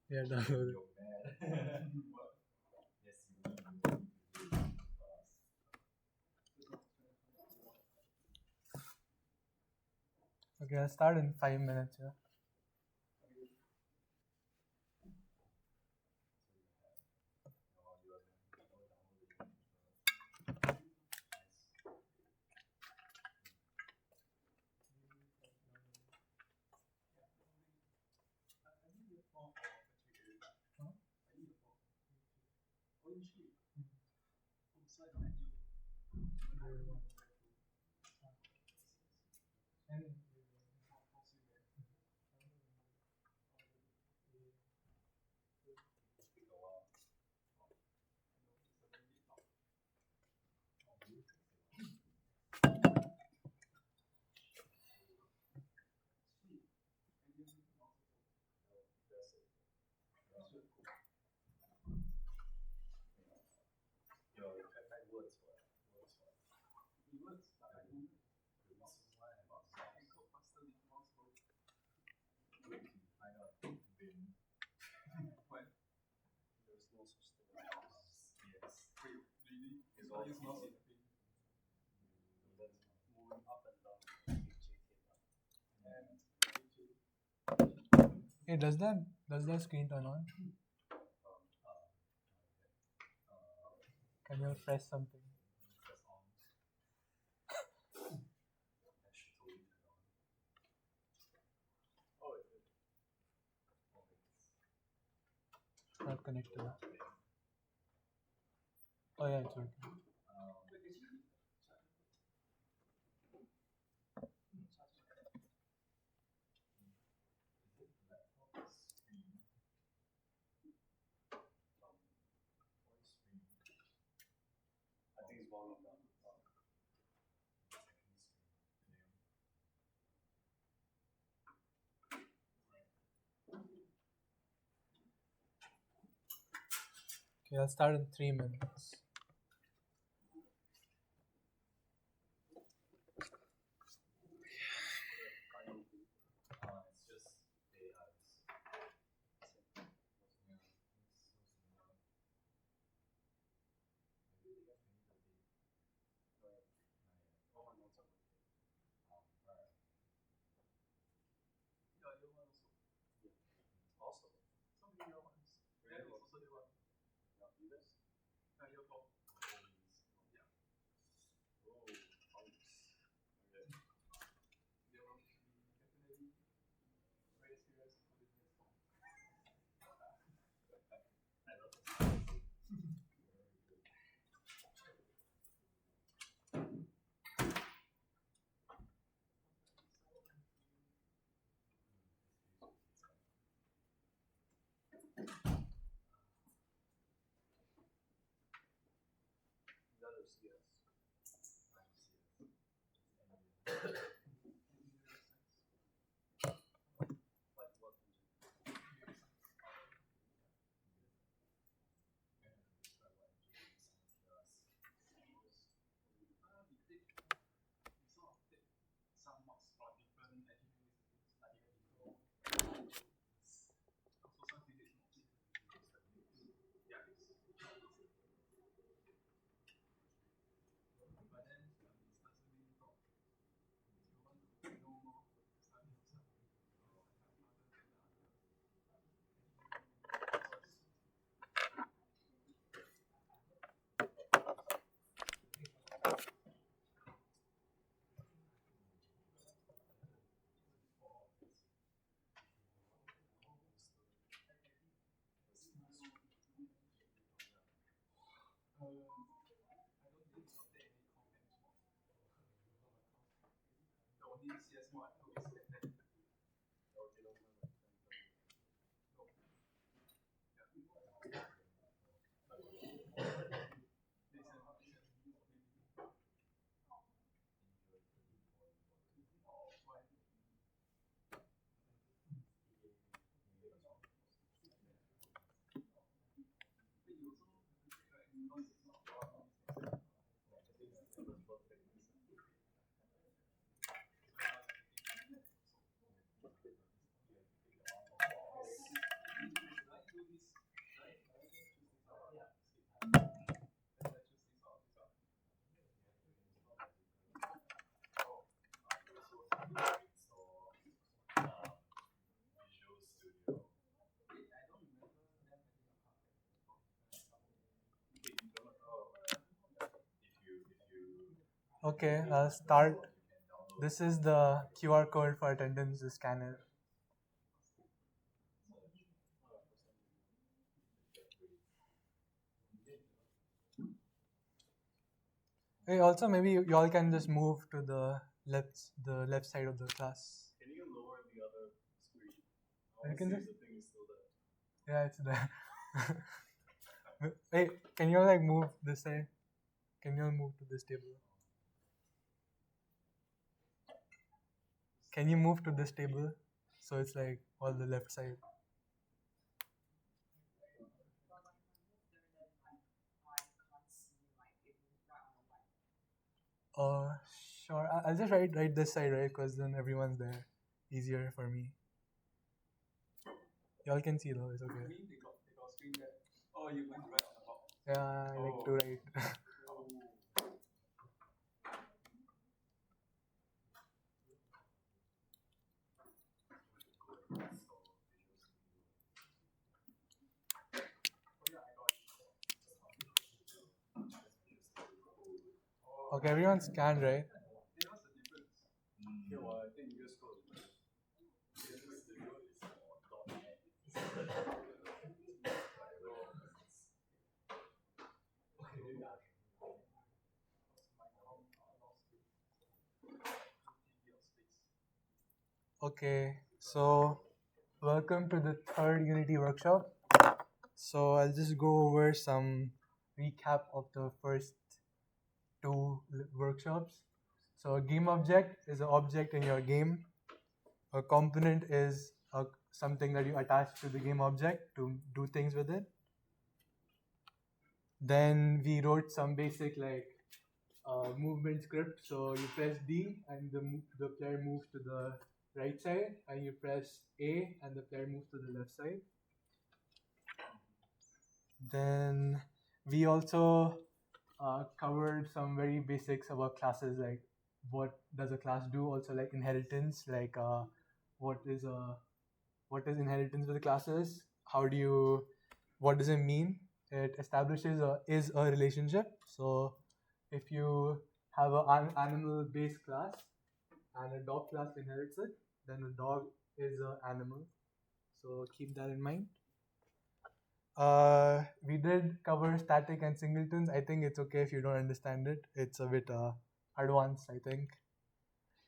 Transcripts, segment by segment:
Yeah, download it. Okay, I'll start in 5 minutes. Yeah. Hey, does that screen turn on? Can you press something? Not connected. Oh yeah, it's working. Okay, I'll start in 3 minutes. Okay, I'll start. This is the QR code for attendance, the scanner. Hey, also maybe y'all can just move to the left side of the class. Can you lower the other screen? You can just. The thing is still there. Yeah, it's there. Hey, can you like move this side? Can you move to this table? Can you move to this table? So it's like all the left side. Uh, sure. I'll just write this side, right? Because then everyone's there. Easier for me. Y'all can see though. It's okay. Oh, you went right on the top. Yeah, I like to write. Okay, everyone's scanned, right? Okay, so welcome to the third Unity workshop. So I'll just go over some recap of the first two workshops. So a game object is an object in your game. A component is something that you attach to the game object to do things with it. Then we wrote some basic like movement script. So you press D and the player moves to the right side, and you press A and the player moves to the left side. Then we also covered some very basics about classes, like what does a class do, also like inheritance, like what is inheritance with the classes, what does it mean. It establishes is a relationship. So if you have an animal based class and a dog class inherits it, then a dog is an animal. So keep that in mind. We did cover static and singletons. I think it's okay if you don't understand it. It's a bit advanced, I think.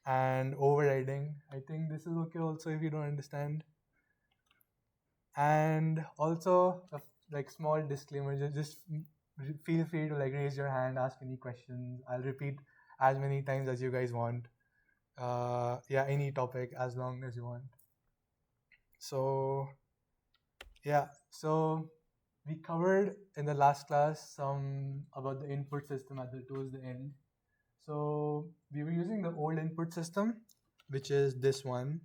And overriding. I think this is okay also if you don't understand. And also, like small disclaimer, just feel free to like raise your hand, ask any questions. I'll repeat as many times as you guys want. Yeah, any topic as long as you want. So yeah, so we covered in the last class some about the input system towards the end. So we were using the old input system, which is this one,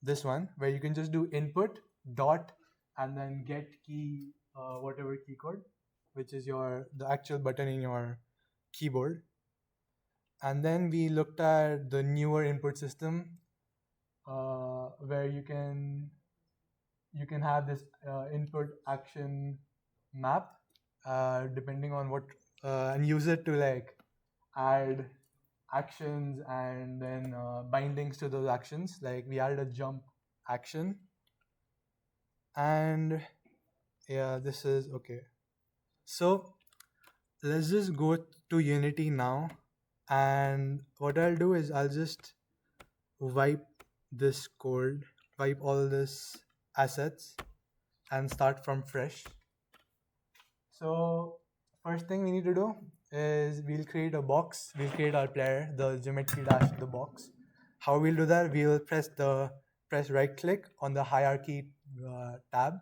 where you can just do input dot and then get key, whatever key code, which is the actual button in your keyboard. And then we looked at the newer input system, where you can have this input action map, depending on what, and use it to like add actions and then bindings to those actions. Like we added a jump action, and yeah, this is okay. So let's just go to Unity now, and what I'll do is I'll just wipe this code, wipe all this assets, and start from fresh. So first thing we need to do is we'll create a box. We'll create our player, the geometry dash the box. How we'll do that? We'll press right click on the hierarchy tab,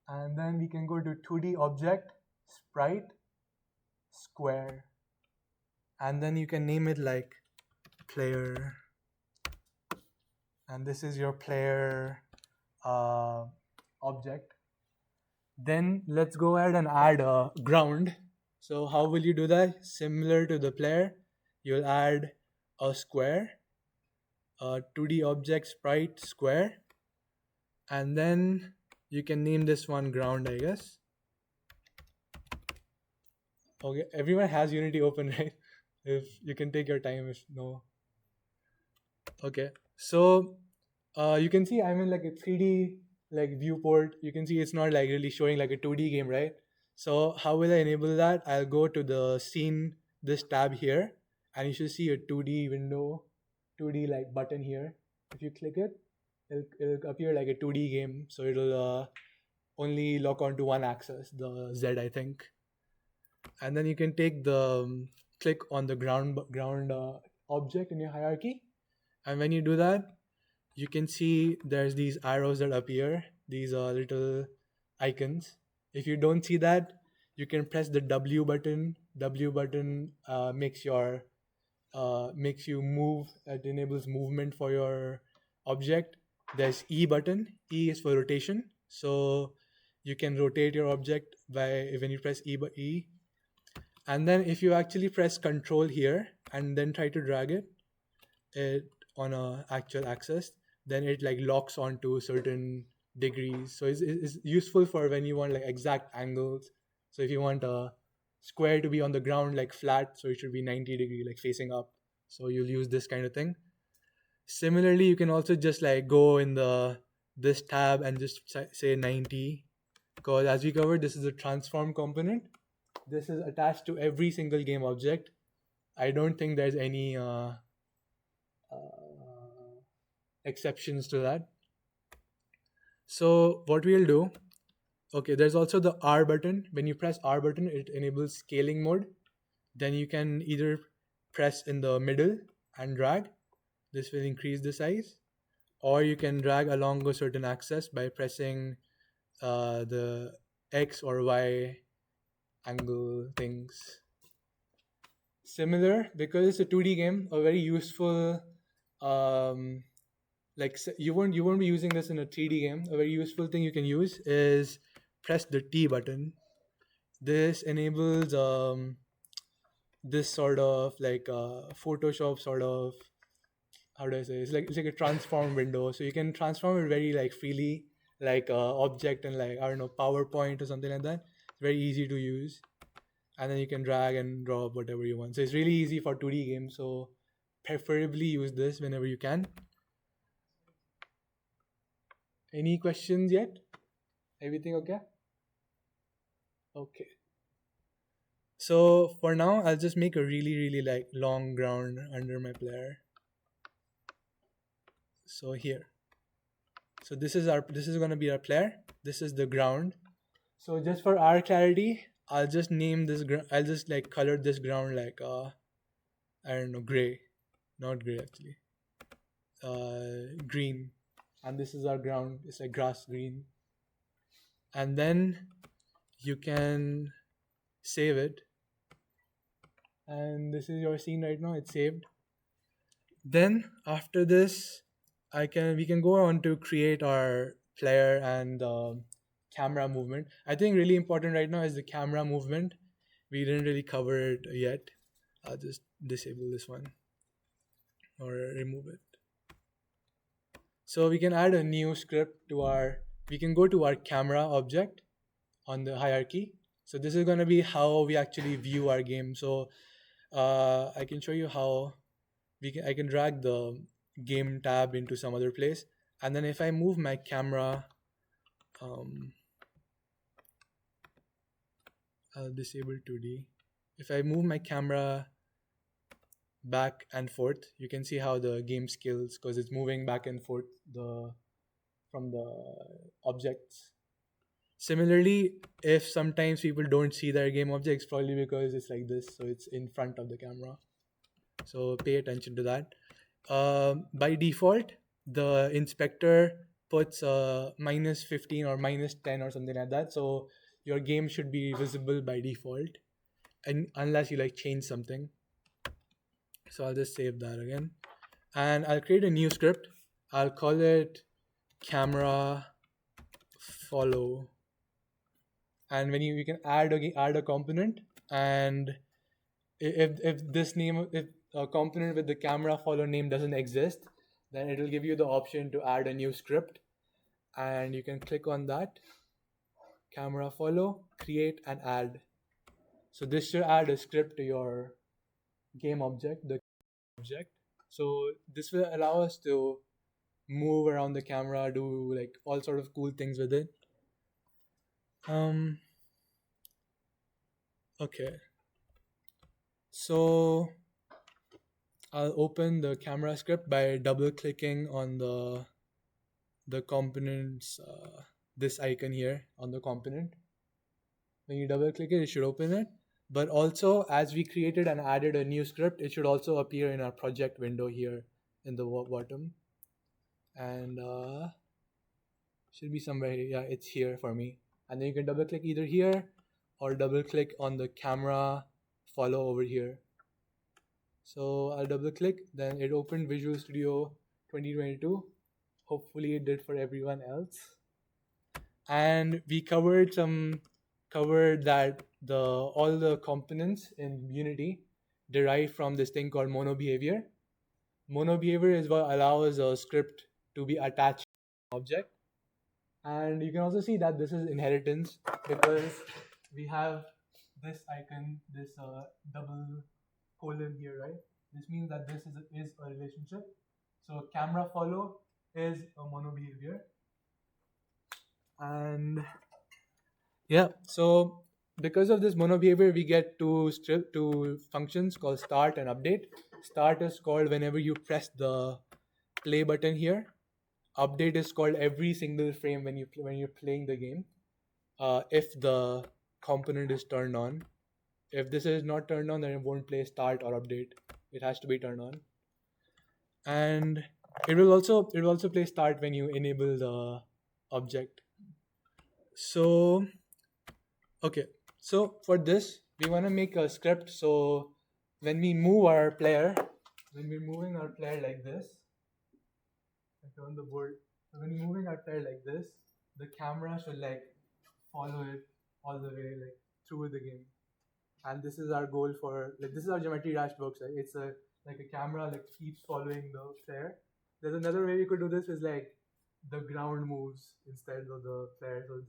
and then we can go to 2D object, sprite, square, and then you can name it like player, and this is your player object. Then let's go ahead and add a ground. So how will you do that? Similar to the player, you'll add a square, a 2D object sprite square, and then you can name this one ground, I guess. Okay, everyone has Unity open, right? If you can take your time, if no. Okay, so you can see I'm in like a 3D like viewport. You can see it's not like really showing like a 2D game, right? So how will I enable that? I'll go to the scene, this tab here, and you should see a 2D window, 2D like button here. If you click it, it'll appear like a 2D game. So it'll only lock onto one axis, the Z, I think. And then you can take the click on the ground object in your hierarchy, and when you do that, you can see there's these arrows that appear, these little icons. If you don't see that, you can press the W button. W button makes you move. It enables movement for your object. There's E button. E is for rotation, so you can rotate your object by when you press E. And then if you actually press Control here and then try to drag it on a actual axis, then it like locks onto certain degrees. So it's useful for when you want like exact angles. So if you want a square to be on the ground like flat, so it should be 90 degree like facing up. So you'll use this kind of thing. Similarly, you can also just like go in the this tab and just say 90, because as we covered, this is a transform component. This is attached to every single game object. I don't think there's any exceptions to that. So what we'll do, okay, there's also the R button. When you press R button, it enables scaling mode. Then you can either press in the middle and drag. This will increase the size. Or you can drag along a certain axis by pressing the X or Y angle things. Similar, because it's a 2D game, a very useful you won't be using this in a 3D game. A very useful thing you can use is press the T button. This enables this sort of like Photoshop sort of, how do I say, it's like a transform window, so you can transform it very like freely, like object and like, I don't know, PowerPoint or something like that. It's very easy to use, and then you can drag and drop whatever you want. So it's really easy for 2D games. So preferably use this whenever you can. Any questions yet? Everything okay? Okay. So for now, I'll just make a really, really like long ground under my player. So here. So this is gonna be our player. This is the ground. So just for our clarity, I'll just name this I'll just like color this ground like I don't know, gray, not gray actually, green, and this is our ground. It's like grass green. And then you can save it, and this is your scene right now. It's saved. Then after this, we can go on to create our player and camera movement. I think really important right now is the camera movement. We didn't really cover it yet. I'll just disable this one or remove it. So we can add a new script to we can go to our camera object on the hierarchy. So this is going to be how we actually view our game. So I can show you how I can drag the game tab into some other place, and then if I move my camera, I'll disable 2D. If I move my camera back and forth, you can see how the game scales because it's moving back and forth from the objects. Similarly, if sometimes people don't see their game objects, probably because it's like this, so it's in front of the camera. So pay attention to that. By default, the inspector puts -15 or -10 or something like that. So your game should be visible by default, and unless you like change something. So I'll just save that again, and I'll create a new script. I'll call it camera follow, and when you can add a component, and if a component with the camera follow name doesn't exist, then it will give you the option to add a new script, and you can click on that camera follow, create and add. So this should add a script to your game object, the object. So this will allow us to move around the camera, do like all sort of cool things with it. Okay. So I'll open the camera script by double clicking on the components, this icon here on the component. When you double click it, it should open it. But also, as we created and added a new script, it should also appear in our project window here in the bottom. And should be somewhere here. Yeah, it's here for me. And then you can double click either here or double click on the camera follow over here. So I'll double click, then it opened Visual Studio 2022. Hopefully it did for everyone else. And we covered that all the components in Unity derive from this thing called mono behavior. Mono behavior is what allows a script to be attached to an object. And you can also see that this is inheritance because we have this icon, this double colon here, right? This means that this is a relationship. So camera follow is a mono behavior. And yeah, so because of this mono behavior, we get two functions called start and update. Start is called whenever you press the play button here. Update is called every single frame when you're playing the game. If the component is turned on. If this is not turned on, then it won't play start or update. It has to be turned on. And it will also play start when you enable the object. So okay, so for this we want to make a script. So when we're moving our player like this, I turn the board. So when we're moving our player like this, the camera should like follow it all the way like through the game. And this is our goal for like this is our geometry dash works. Like it's a camera like keeps following the player. There's another way we could do this is like the ground moves instead of the player, so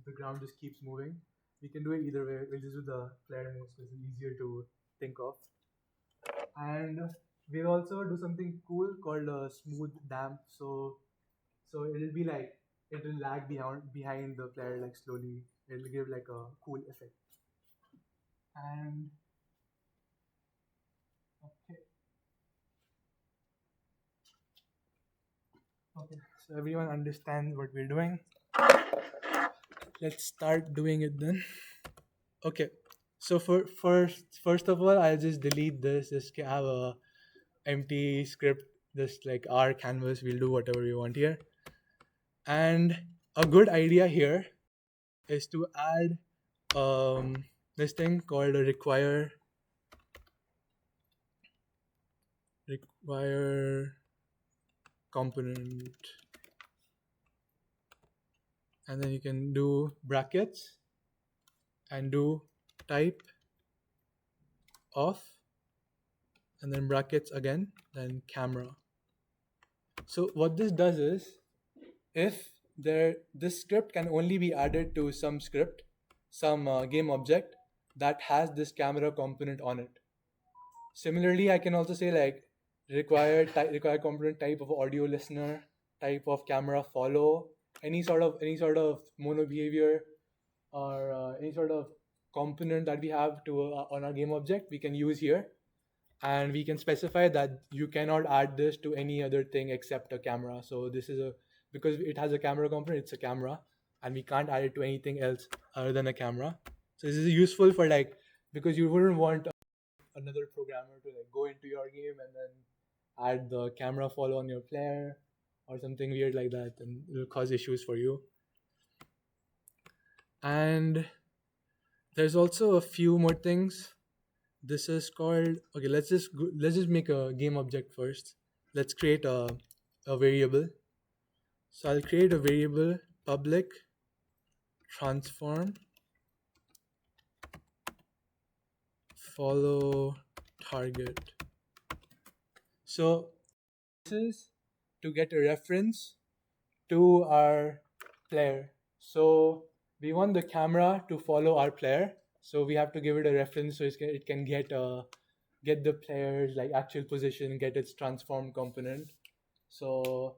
the ground just keeps moving. We can do it either way. We'll just do the player moves because it's easier to think of. And we'll also do something cool called a smooth damp. So it'll be like it'll lag behind the player like slowly. It'll give like a cool effect. And okay, so everyone understands what we're doing. Let's start doing it then. Okay, so first of all, I'll just delete this. Just have a empty script, just like our canvas. We'll do whatever we want here. And a good idea here is to add this thing called a require component, and then you can do brackets and do type of, and then brackets again, then camera. So what this does is, if this script can only be added to some game object that has this camera component on it. Similarly, I can also say like require component type of audio listener, type of camera follow, any sort of mono behavior, or any sort of component that we have to on our game object we can use here, and we can specify that you cannot add this to any other thing except a camera. So this is because it has a camera component, it's a camera, and we can't add it to anything else other than a camera. So this is useful for like, because you wouldn't want another programmer to like go into your game and then add the camera follow on your player or something weird like that, and it will cause issues for you. And there's also a few more things. This is called, okay, let's just make a game object first. Let's create a variable. So I'll create a variable public transform follow target. So this is to get a reference to our player. So we want the camera to follow our player. So we have to give it a reference so it can get the player's like actual position, get its transform component. So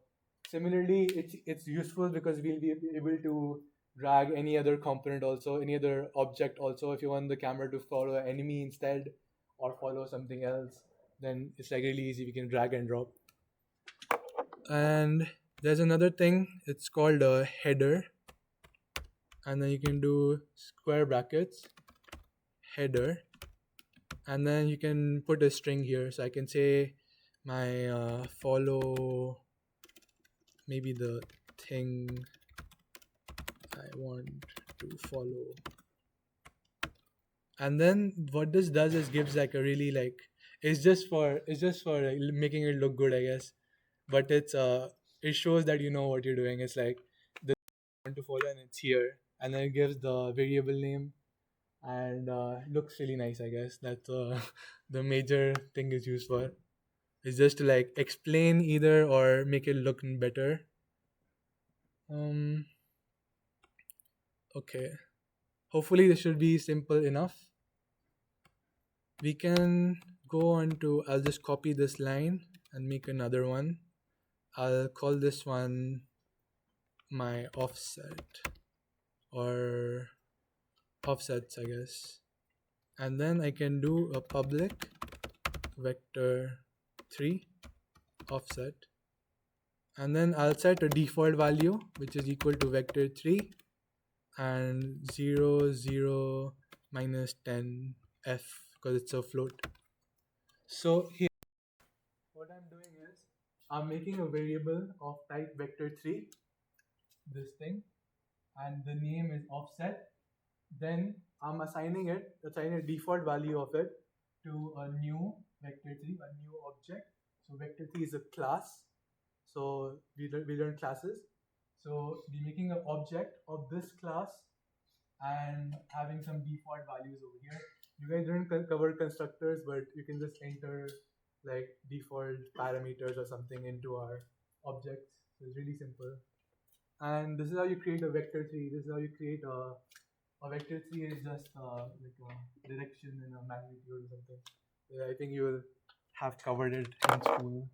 similarly, it's useful because we'll be able to drag any other component also, any other object also. If you want the camera to follow an enemy instead or follow something else, then it's like really easy. We can drag and drop. And there's another thing. It's called a header, and then you can do square brackets header, and then you can put a string here. So I can say my follow maybe the thing I want to follow. And then what this does is gives like a really like it's just for like, making it look good, I guess. But it shows that you know what you're doing. It's like the want to follow and it's here, and then it gives the variable name and looks really nice, I guess. That's the major thing is used for. It's just to like explain either or make it look better. Okay. Hopefully this should be simple enough. We can go on to, I'll just copy this line and make another one. I'll call this one my offset or offsets, I guess. And then I can do a public vector 3 offset. And then I'll set a default value which is equal to vector 3 and 0, 0, minus 10 f because it's a float. So here, what I'm doing is I'm making a variable of type vector 3, this thing, and the name is offset. Then I'm assigning a default value of it to a new vector 3, a new object. So vector 3 is a class. So we learn classes. So we're making an object of this class and having some default values over here. You guys didn't cover constructors, but you can just enter like default parameters or something into our objects. So it's really simple. And this is how you create a vector 3. This is how you create a vector 3 is just like a direction and a magnitude or something. Yeah, I think you will have covered it in school.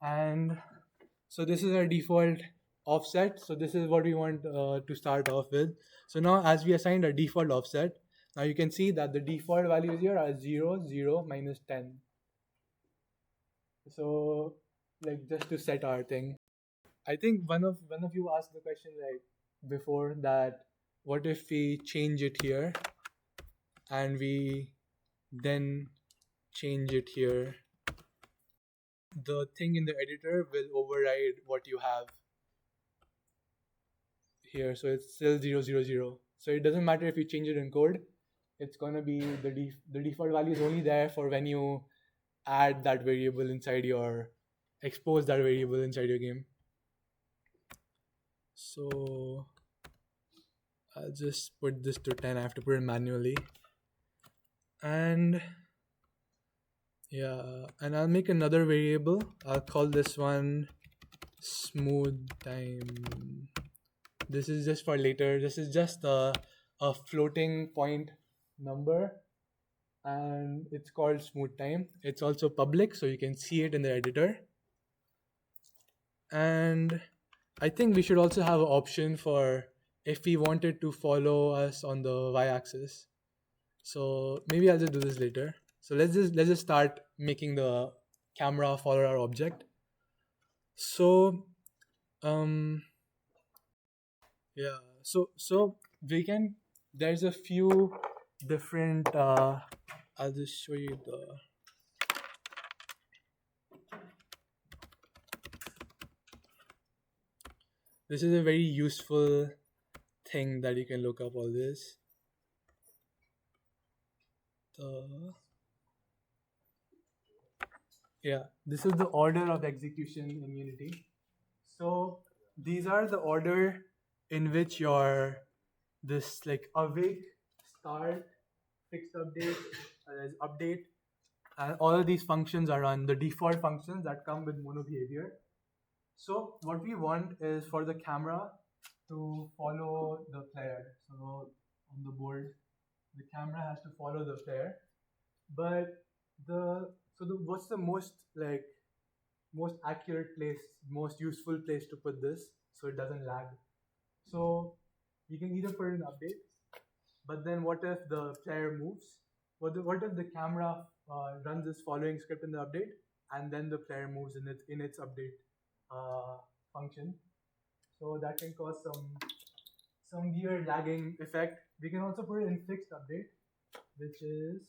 And so this is our default offset. So this is what we want to start off with. So now as we assigned a default offset, now you can see that the default values here are 0, 0, minus 10. So like just to set our thing. I think one of you asked the question like before that what if we change it here and we then change it here? The thing in the editor will override what you have here, so it's still 0, 0, 0. So it doesn't matter if you change it in code. It's gonna be the default value is only there for when you add that variable inside your expose that variable inside your game. So I'll just put this to 10. I have to put it manually. And yeah, and I'll make another variable. I'll call this one smooth time. This is just for later. This is just a floating point number and it's called smooth time. It's also public, so you can see it in the editor. And I think we should also have an option for if we wanted to follow us on the y-axis. So maybe I'll just do this later. So let's just start making the camera follow our object. So yeah, so we can, there's a few different I'll just show you this is a very useful thing that you can look up all this. Yeah, this is the order of execution in Unity. So these are the order in which your this like awake, start, fixed update, there's update, and all of these functions are on the default functions that come with mono behavior. So what we want is for the camera to follow the player. So on the board. The camera has to follow the player. But what's the most accurate place, most useful place to put this so it doesn't lag? So you can either put an update, but then what if the player moves? What if the camera runs this following script in the update, and then the player moves in its update function? So that can cause some weird lagging effect. We can also put it in fixed update, which is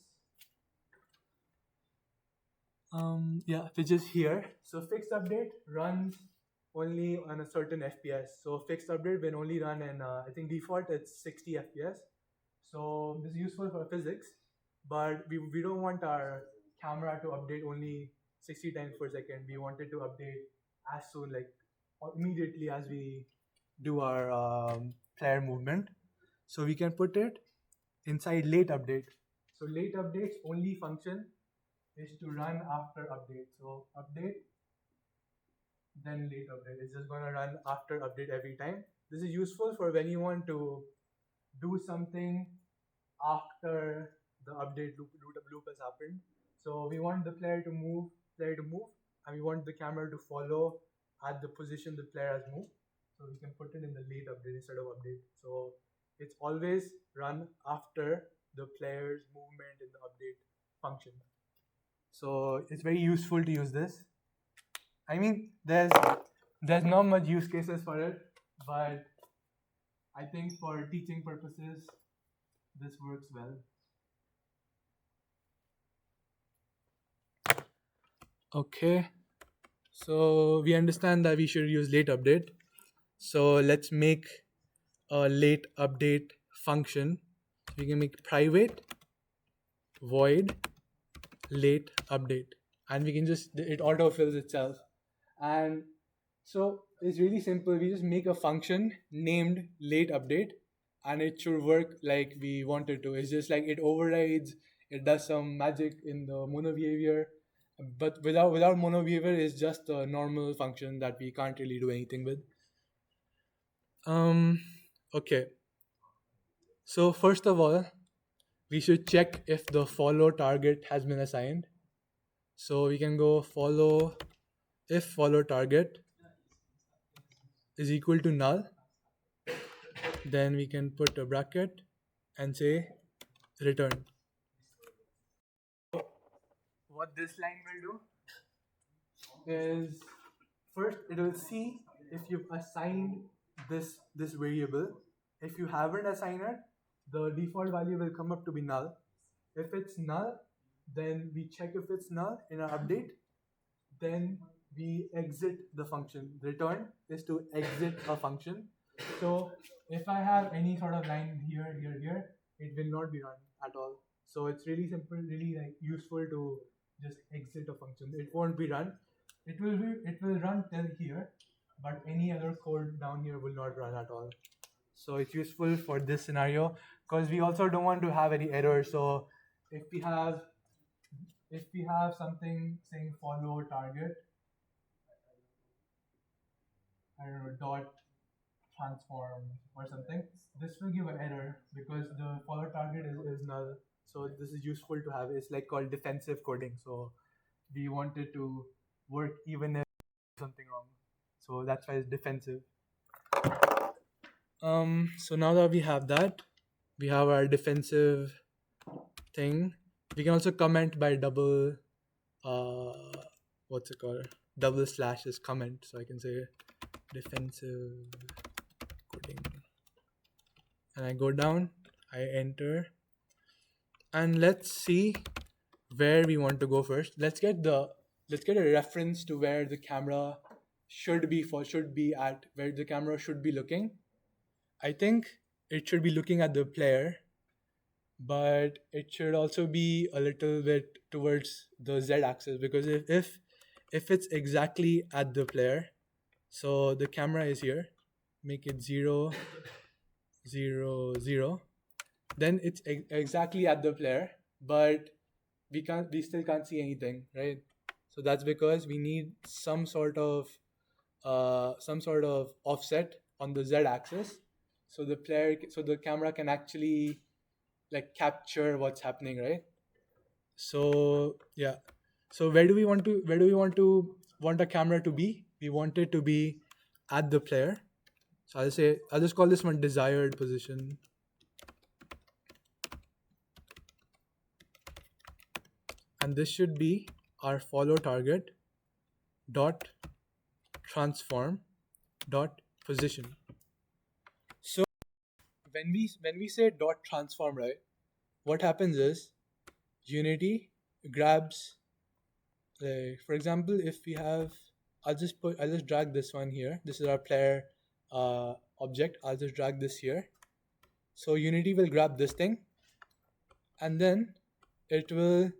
which is here. So fixed update runs only on a certain FPS. So fixed update will only run in I think default it's 60 FPS. So this is useful for physics, but we don't want our camera to update only 60 times per second. We want it to update as soon, like immediately as we do our player movement. So we can put it inside late update. So late updates only function is to run after update. So update, then late update. It's just going to run after update every time. This is useful for when you want to do something after the update loop has happened. So we want the player to move, and we want the camera to follow at the position the player has moved. So we can put it in the late update instead of update. So it's always run after the player's movement in the update function. So it's very useful to use this. I mean, there's not much use cases for it, but I think for teaching purposes, this works well. Okay, so we understand that we should use late update. So let's make a late update function. We can make private void late update, and we can just, it autofills itself. And so it's really simple. We just make a function named late update, and it should work like we want it to. It's just like it overrides, it does some magic in the mono behavior, but without mono behavior, it's just a normal function that we can't really do anything with. Okay. So first of all, we should check if the follow target has been assigned. So we can go follow, if follow target is equal to null, then we can put a bracket and say return. What this line will do is, first it will see if you've assigned this variable. If you haven't assigned it, the default value will come up to be null. If it's null, then we check if it's null in our update. Then we exit the function. Return is to exit a function. So if I have any sort of line here, it will not be run at all. So it's really simple, really like useful to just exit a function. It won't be run. It will run till here, but any other code down here will not run at all. So it's useful for this scenario because we also don't want to have any errors. So if we have something saying follow target, I don't know, dot transform or something, this will give an error because the follow target is null. So this is useful to have. It's like called defensive coding. So we want it to work even if something wrong. So that's why it's defensive. So now that we have that, we have our defensive thing. We can also comment by double what's it called? Double slash is comment. So I can say defensive coding. And I go down, I enter. And let's see where we want to go first. Let's get a reference to where the camera should be at, where the camera should be looking. I think it should be looking at the player, but it should also be a little bit towards the z-axis, because if it's exactly at the player, so the camera is here, make it 0 0 0, then it's exactly at the player, but we still can't see anything, right? So that's because we need some sort of offset on the z-axis. so the camera can actually like capture what's happening, right? So yeah. So where do we want a camera to be? We want it to be at the player. So I'll just call this one desired position. And this should be our follow target dot transform dot position. So when we say dot transform, right, what happens is Unity grabs, for example, if we have, I'll just drag this one here. This is our player object. I'll just drag this here. So Unity will grab this thing, and then it will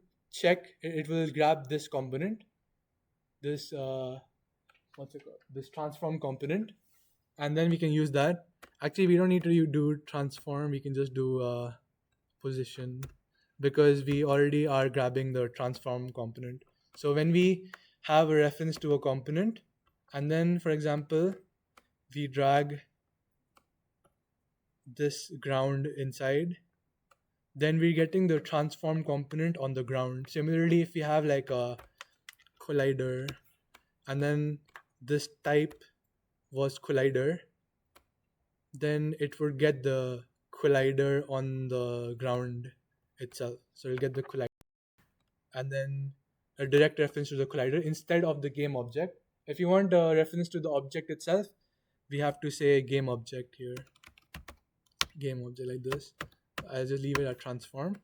it will grab this component, this what's it called, this transform component, and then we can use that. Actually, we don't need to do transform. We can just do position, because we already are grabbing the transform component. So when we have a reference to a component, and then for example we drag this ground inside, then we're getting the transform component on the ground. Similarly, if we have like a collider, and then this type was collider, then it would get the collider on the ground itself. So you'll get the collider and then a direct reference to the collider instead of the game object. If you want a reference to the object itself, we have to say game object here. Game object like this. I'll just leave it at transform.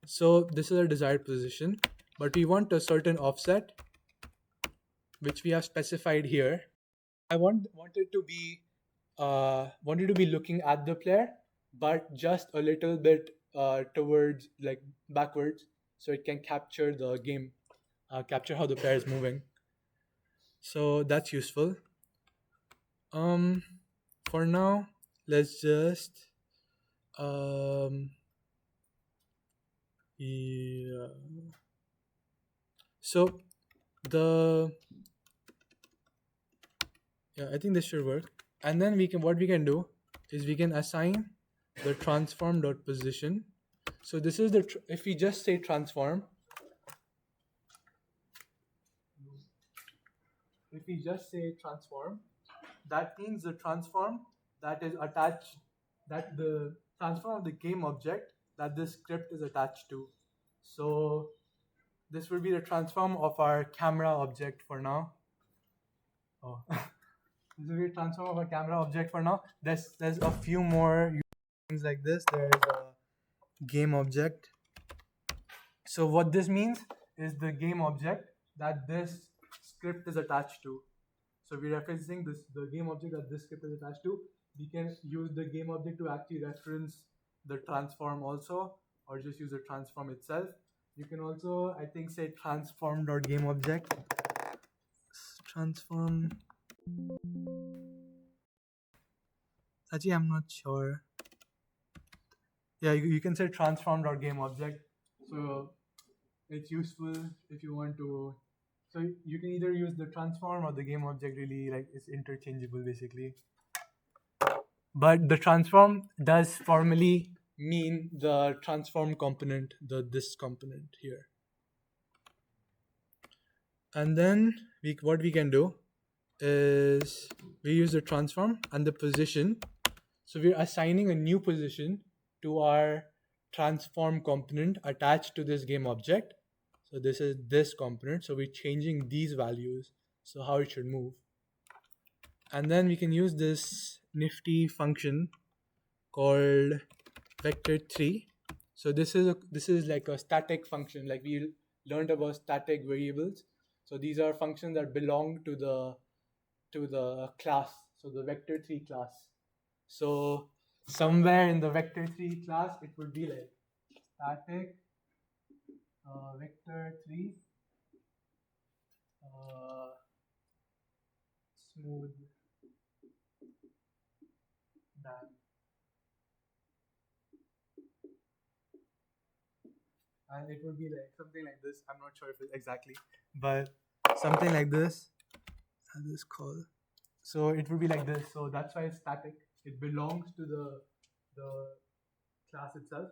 So this is our desired position, but we want a certain offset, which we have specified here. I want it to be looking at the player, but just a little bit towards, like, backwards, so it can capture the game, capture how the player is moving. So that's useful. For now, let's just yeah. So I think this should work. And then what we can do is we can assign the transform dot position. So this is if we just say transform, that means the transform that is attached, that the transform of the game object that this script is attached to. So this will be the transform of our camera object for now. Oh. This will be a transform of a camera object for now. There's a few more things like this. There's a game object. So what this means is the game object that this script is attached to. So we're referencing the game object that this script is attached to. We can use the game object to actually reference the transform also, or just use the transform itself. You can also, I think, say transform.gameObject. Transform. Actually, I'm not sure. Yeah, you can say transform.gameObject. So it's useful if you want to. So you can either use the transform or the game object. Really, like, it's interchangeable basically. But the transform does formally mean the transform component, this component here. And then what we can do is we use the transform and the position. So we're assigning a new position to our transform component attached to this game object. So this is this component. So we're changing these values, so how it should move. And then we can use this nifty function called vector3. So this is like a static function, like we learned about static variables. So these are functions that belong to the class, so the vector3 class. So somewhere in the vector3 class, it would be like static vector3 smooth dan. And it would be like something like this. I'm not sure if it's exactly, but something like this. And this call. So it would be like this. So that's why it's static. It belongs to the class itself.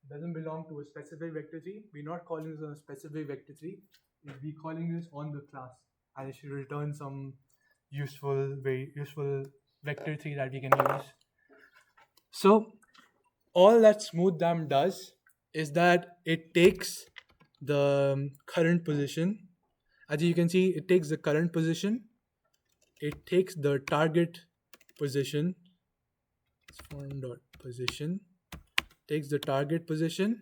It doesn't belong to a specific vector tree. We're not calling this on a specific vector tree. We're calling this on the class, and it should return some very useful vector tree that we can use. So all that smooth does is that it takes the current position. As you can see, it takes the current position, it takes the target position, form dot position, takes the target position,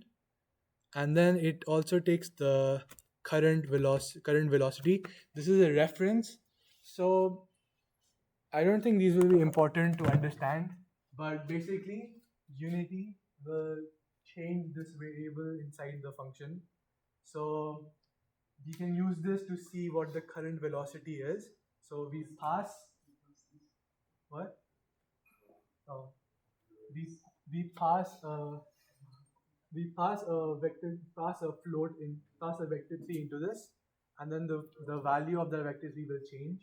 and then it also takes the current velocity. This is a reference, so I don't think these will be important to understand, but basically Unity will change this variable inside the function. So we can use this to see what the current velocity is. So we pass what? Oh, we we pass pass a vector tree into this, and then the value of the vector tree will change,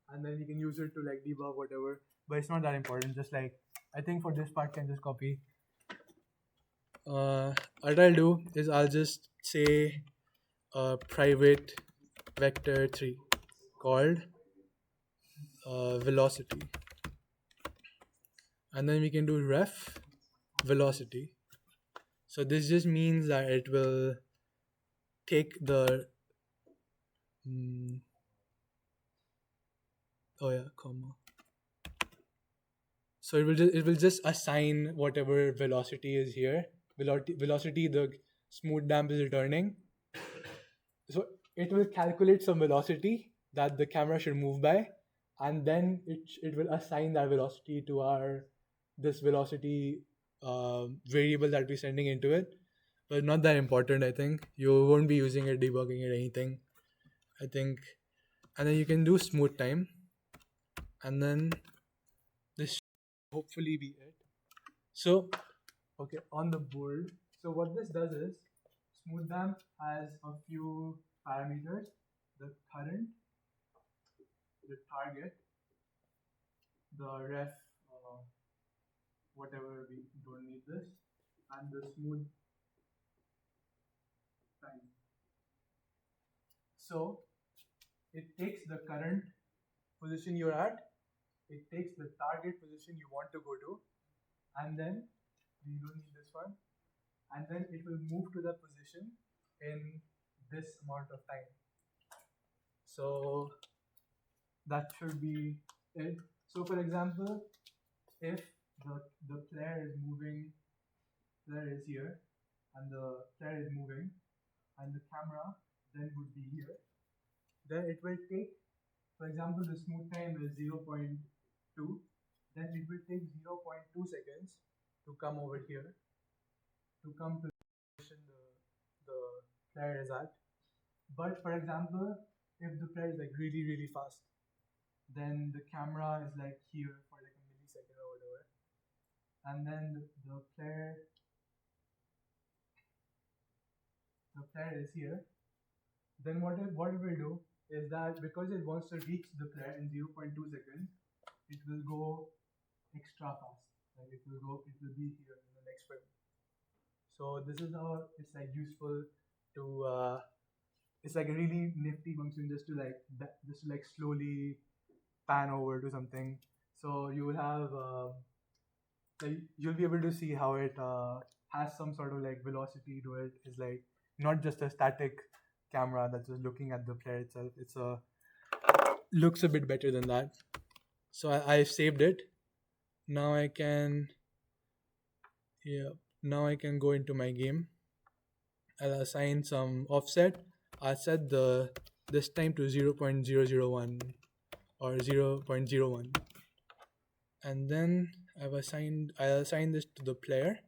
and then you can use it to like debug whatever. But it's not that important. Just like I think for this part, can just copy. What I'll do is I'll just say a private vector tree called velocity, and then we can do ref velocity. So this just means that it will take the comma. So it will just assign whatever velocity is here. Velocity the smooth damp is returning. So it will calculate some velocity that the camera should move by, and then it will assign that velocity to our this velocity variable that we're sending into it. But not that important, I think. You won't be using it, debugging it, anything, I think. And then you can do smooth time, and then this should hopefully be it. So okay, on the board. So what this does is smooth damp has a few parameters: the current, the target, the ref, whatever, we don't need this, and the smooth time. So it takes the current position you're at, it takes the target position you want to go to, and then we don't need this one, and then it will move to that position in this amount of time. So that should be it. So for example, if the player is moving, player is here, and the player is moving, and the camera then would be here, then it will take, for example, the smooth time is 0.2, then it will take 0.2 seconds to come over here, to come to the position the player is at. But for example, if the player is like really fast, then the camera is like here for like a millisecond or whatever, and then the player is here. Then what it will do is that because it wants to reach the player in 0.2 seconds, it will go extra fast. Like it will be here in the next frame. So this is how it's like useful to it's like a really nifty function just to like slowly pan over to something. So you will have like you'll be able to see how it has some sort of like velocity to it. It's like not just a static camera that's just looking at the player itself. It's looks a bit better than that. So I saved it. Now I can go into my game. I'll assign some offset. I'll set this time to 0.001 or 0.01, and then I'll assign this to the player.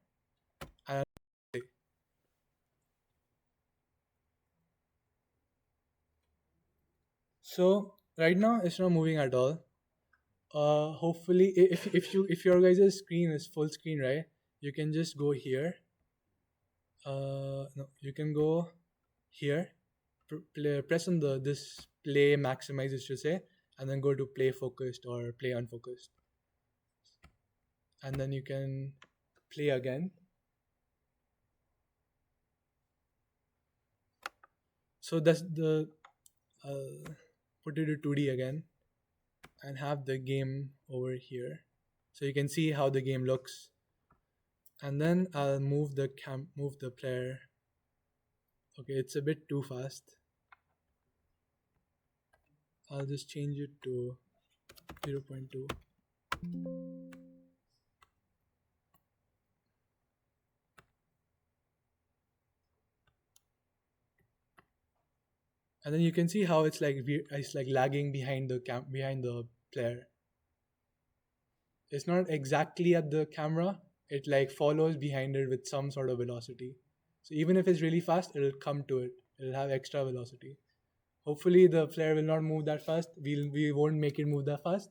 So right now it's not moving at all. Hopefully, if your guys' screen is full screen, right, you can just go here. No, you can go here. Press on this play maximize, it should say, and then go to play focused or play unfocused. and then you can play again. So that's the put it to 2D again and have the game over here, so you can see how the game looks. And then I'll move the player. Okay, it's a bit too fast. I'll just change it to 0.2. And then you can see how it's like lagging behind behind the player. It's not exactly at the camera. It like follows behind it with some sort of velocity. So even if it's really fast, it'll come to it. It'll have extra velocity. Hopefully the player will not move that fast. We won't make it move that fast,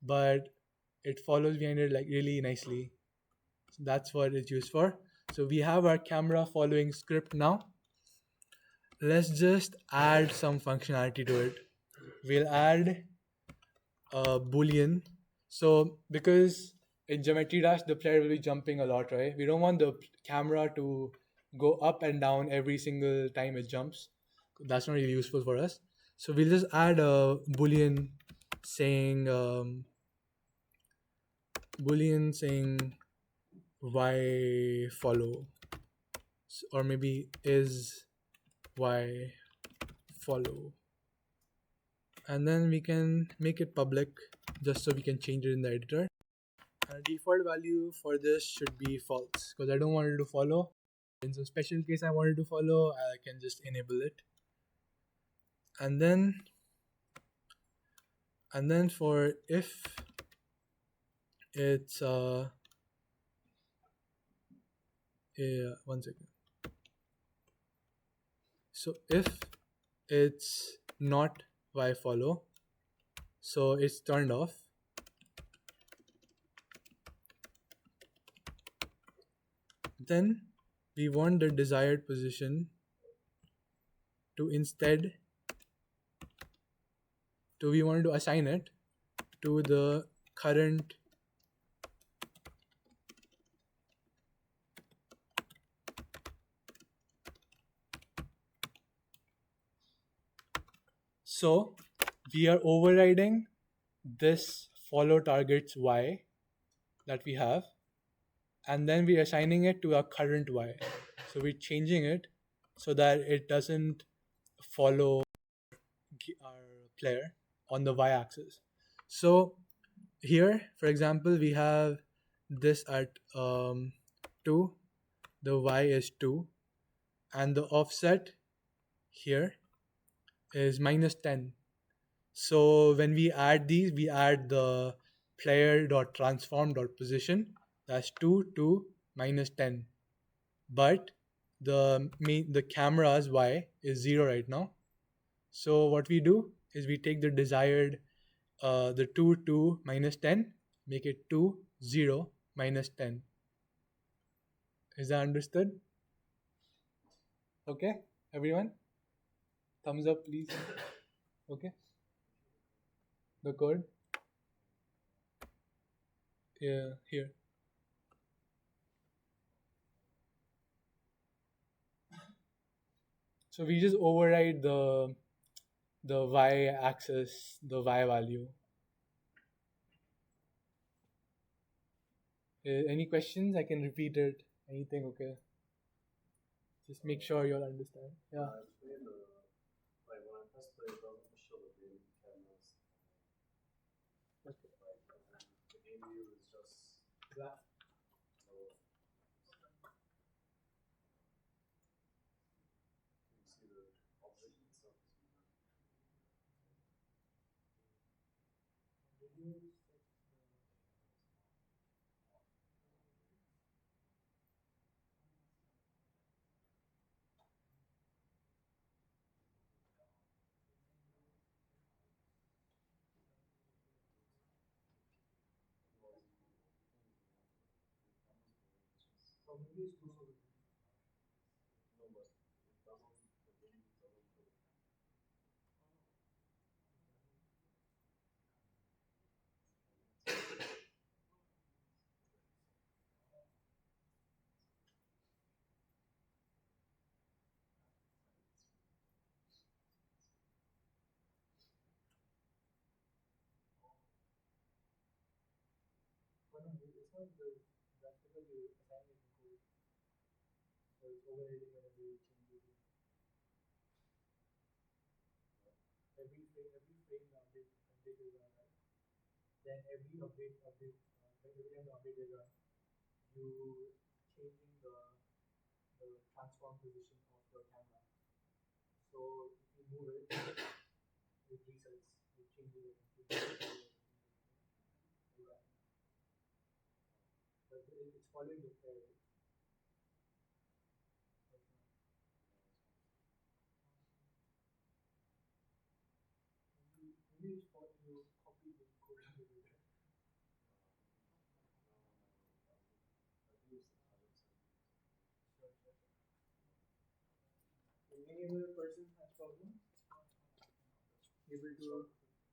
but it follows behind it like really nicely. So that's what it's used for. So we have our camera following script now. Let's just add some functionality to it. We'll add a boolean. So because in geometry dash the player will be jumping a lot, right? We don't want the camera to go up and down every single time it jumps. That's not really useful for us. So we'll just add a saying boolean saying y follow, or maybe is y follow, and then we can make it public just so we can change it in the editor. And default value for this should be false because I don't want it to follow. In some special case I want it to follow, I can just enable it. And then for if it's yeah, one second. So if it's not y follow, so it's turned off. Then we want the desired position to instead to we want to assign it to the current so we are overriding this follow targets y that we have, and then we're assigning it to our current y. So we're changing it so that it doesn't follow our player on the y-axis. So here, for example, we have this at 2, the y is 2, and the offset here is -10. So when we add these, we add the player.transform.position, that's 2 to -10. But the camera's y is 0 right now. So what we do is we take the desired the 2 to -10, make it 2 0 -10. Is that understood? Okay, everyone? Thumbs up, please. Okay. The code. Yeah, here. So we just override the y-axis, the y value. Any questions? I can repeat it. Anything? Okay. Just make sure you all understand. Yeah. Like when I press play, it doesn't show the game cameras. Okay. The game view is just Black. so you see the object itself. No, but it doesn't. The game doesn't show.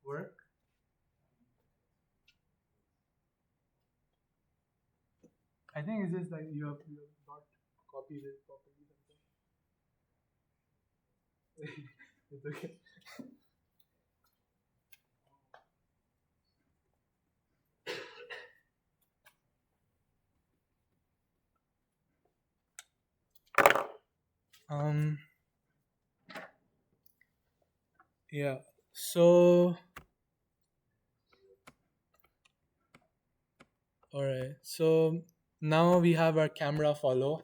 Work. I think it's just like you have not copied it properly. Something. It's okay. Um. Yeah. So. All right. So now we have our camera follow.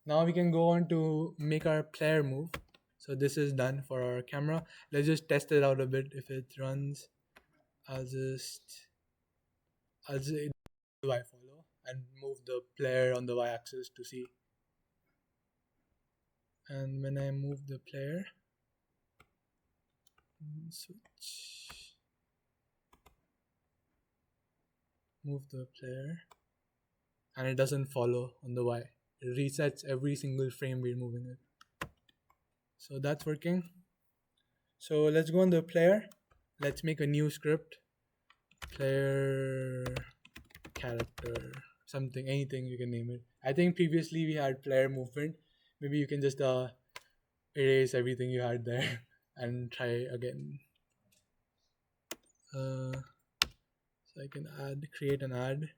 Now we can go on to make our player move. So this is done for our camera. Let's just test it out a bit. If it runs, I'll just do Y follow and move the player on the Y axis to see. And when I move the player, switch, move the player, and it doesn't follow on the Y. It resets every single frame we're moving it. So that's working. So let's go on the player. Let's make a new script. Player character, something, anything you can name it. I think previously we had player movement. Maybe you can just erase everything you had there and try again. So I can create an ad.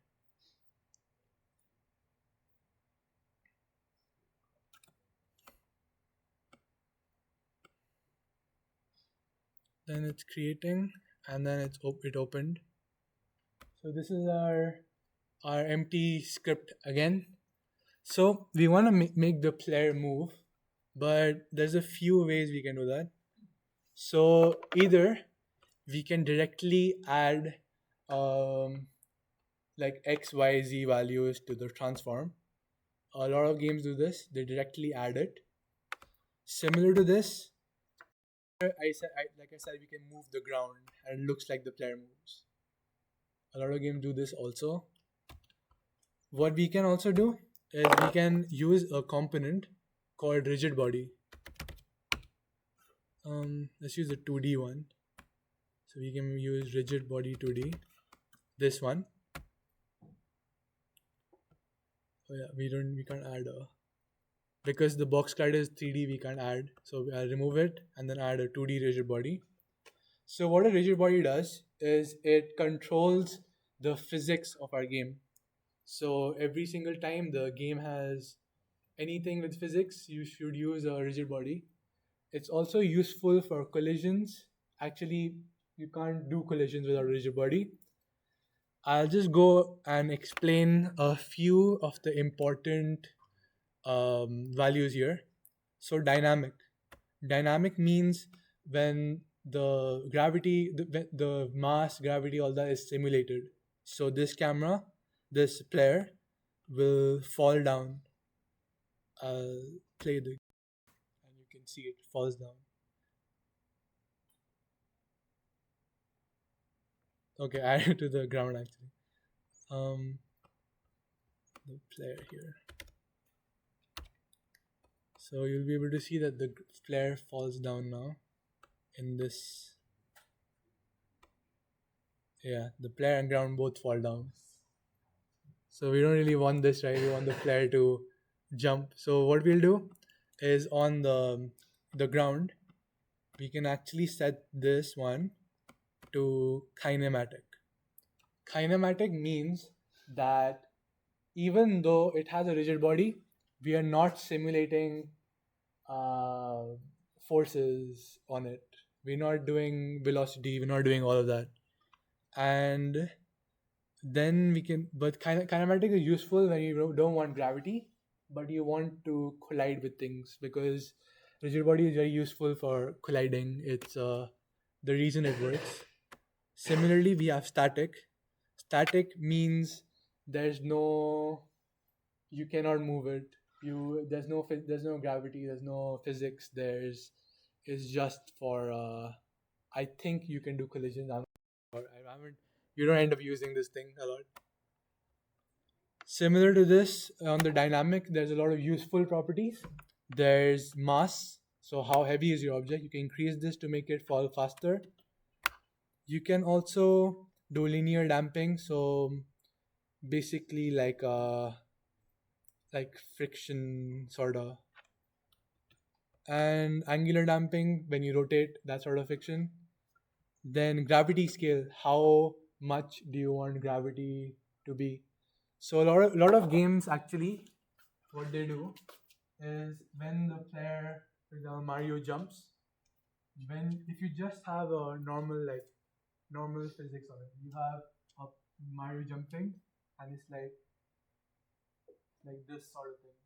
Then it's creating, and then it opened. So this is our empty script again. So we want to make the player move, but there's a few ways we can do that. So either we can directly add like X, Y, Z values to the transform. A lot of games do this. They directly add it. Similar to this, like I said, we can move the ground and it looks like the player moves. A lot of games do this also. What we can also do is we can use a component called rigid body. Let's use the 2D one. So we can use rigid body 2D. This one. Oh yeah, we can't add because the box card is 3D, we can't add. So I'll remove it and then add a 2D rigid body. So what a rigid body does is it controls the physics of our game. So every single time the game has anything with physics, you should use a rigid body. It's also useful for collisions. Actually, you can't do collisions without a rigid body. I'll just go and explain a few of the important values here. So dynamic means when the gravity, the mass, gravity, all that is simulated. So this player will fall down. I'll play the and you can see it falls down. Okay, add it to the ground actually. The player here. So you'll be able to see that the player falls down now in this. Yeah, the player and ground both fall down. So we don't really want this, right? We want the player to jump. So what we'll do is on the ground, we can actually set this one to kinematic. Kinematic means that even though it has a rigid body, we are not simulating uh, forces on it. We're not doing velocity. We're not doing all of that. And then we can, but kinematic is useful when you don't want gravity, but you want to collide with things, because rigid body is very useful for colliding. It's the reason it works. Similarly, we have static. Static means there's no, you cannot move it. There's no gravity. There's no physics. It's just for. I think you can do collisions. I haven't. You don't end up using this thing a lot. Similar to this, on the dynamic, there's a lot of useful properties. There's mass. So how heavy is your object? You can increase this to make it fall faster. You can also do linear damping. So basically like friction sort of, and angular damping when you rotate, that sort of friction. Then gravity scale, how much do you want gravity to be? So a lot of games actually, what they do is, when the player, for example, Mario jumps, when if you just have a normal physics on it, you have a Mario jumping, and it's like this sort of thing.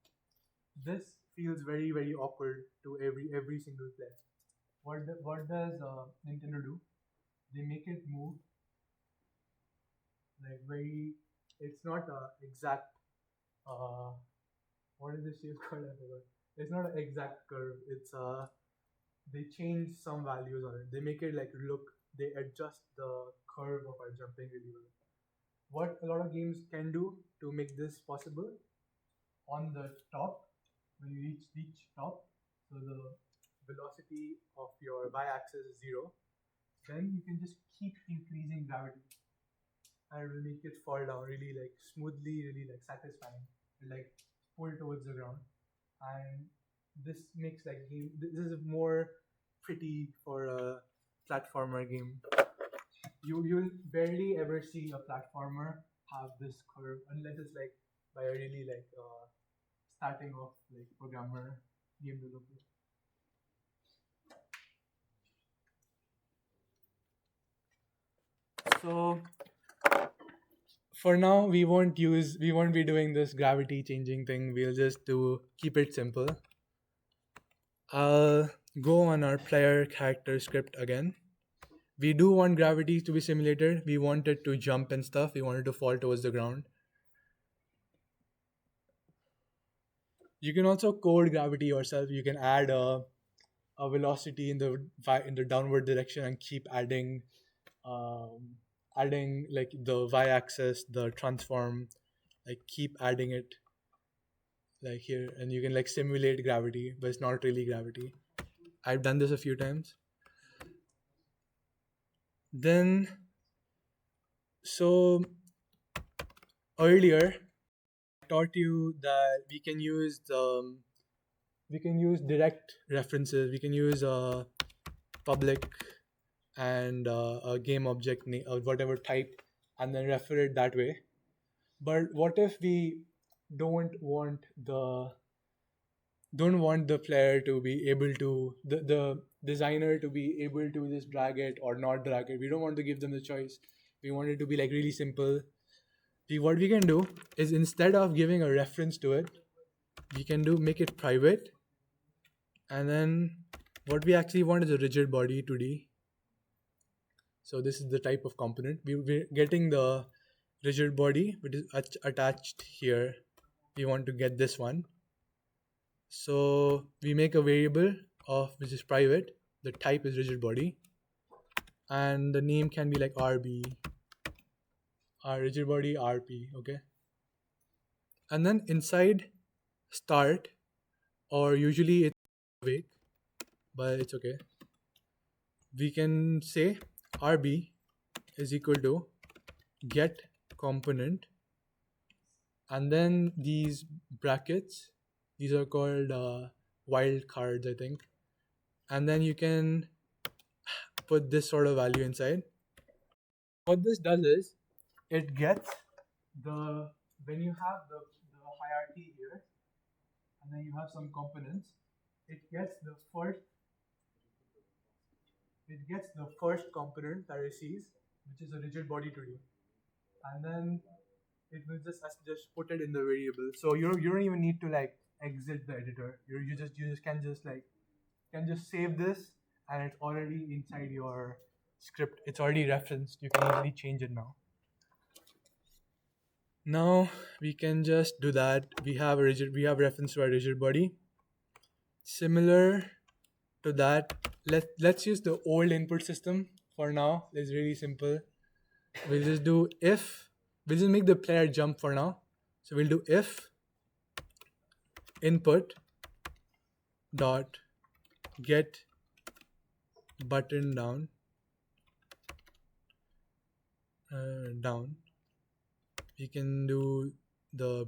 This feels very very awkward to every single player. What does Nintendo do? They make it move like very. It's not a exact. Uh, what is the shape called? I forgot. It's not an exact curve. It's they change some values on it. They make it like look. They adjust the curve of our jumping really well. What a lot of games can do to make this possible, on the top, when you reach top, so the velocity of your y-axis is 0, then you can just keep increasing gravity, and it will make it fall down really like smoothly, really like satisfying. It like pull towards the ground, and this makes like game. This is more pretty for a platformer game. You'll barely ever see a platformer have this curve, unless it's like by a really like starting off like programmer game developer. So for now, we won't be doing this gravity changing thing. We'll just do keep it simple. I'll go on our player character script again. We do want gravity to be simulated. We want it to jump and stuff. We want it to fall towards the ground. You can also code gravity yourself. You can add a velocity in the downward direction, and keep um, adding like the y-axis, the transform, like keep adding it like here, and you can like simulate gravity, but it's not really gravity. I've done this a few times. Then, so earlier I taught you that we can use direct references. We can use public and a game object or whatever type, and then refer it that way. But what if we don't want the don't want the player to be able to the designer to be able to just drag it or not drag it? We don't want to give them the choice. We want it to be like really simple. What we can do is, instead of giving a reference to it, we can make it private, and then what we actually want is a rigid body 2D. So this is the type of component we're getting, the rigid body which is attached here. We want to get this one, so we make a variable of which is private. The type is rigid body, and the name can be like RB, our rigid body RP. Okay, and then inside start, or usually it's awake, but it's okay. We can say RB is equal to get component, and then these brackets, these are called wild cards, I think. And then you can put this sort of value inside. What this does is, it gets the when you have the hierarchy here, and then you have some components, it gets the first it gets the first component that it sees, which is a rigid body to do, and then it will just put it in the variable. So you don't even need to like exit the editor. You just can just save this, and it's already inside your script. It's already referenced. You can easily change it now. Now we can just do that. We have reference to our rigid body. Similar to that, let's use the old input system for now. It's really simple. We'll just do if we'll just make the player jump for now. So we'll do if input dot get button down down. We can do the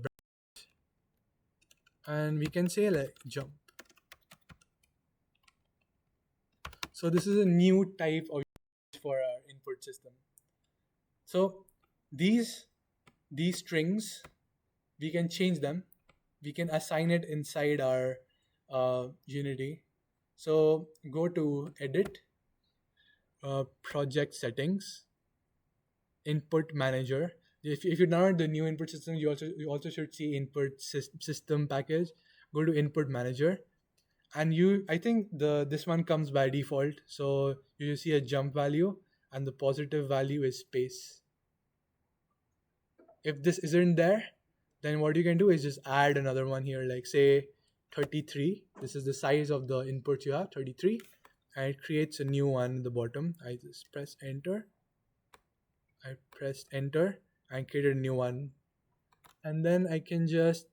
and we can say like jump. So this is a new type of for our input system. So these strings, we can change them. We can assign it inside our Unity. So go to edit, project settings, input manager. If you download the new input system, you also should see input system package. Go to input manager, and I think this one comes by default. So you see a jump value, and the positive value is space. If this isn't there, then what you can do is just add another one here, like say 33. This is the size of the input you have, 33, and it creates a new one in the bottom. I just press enter. I pressed enter and created a new one, and then I can just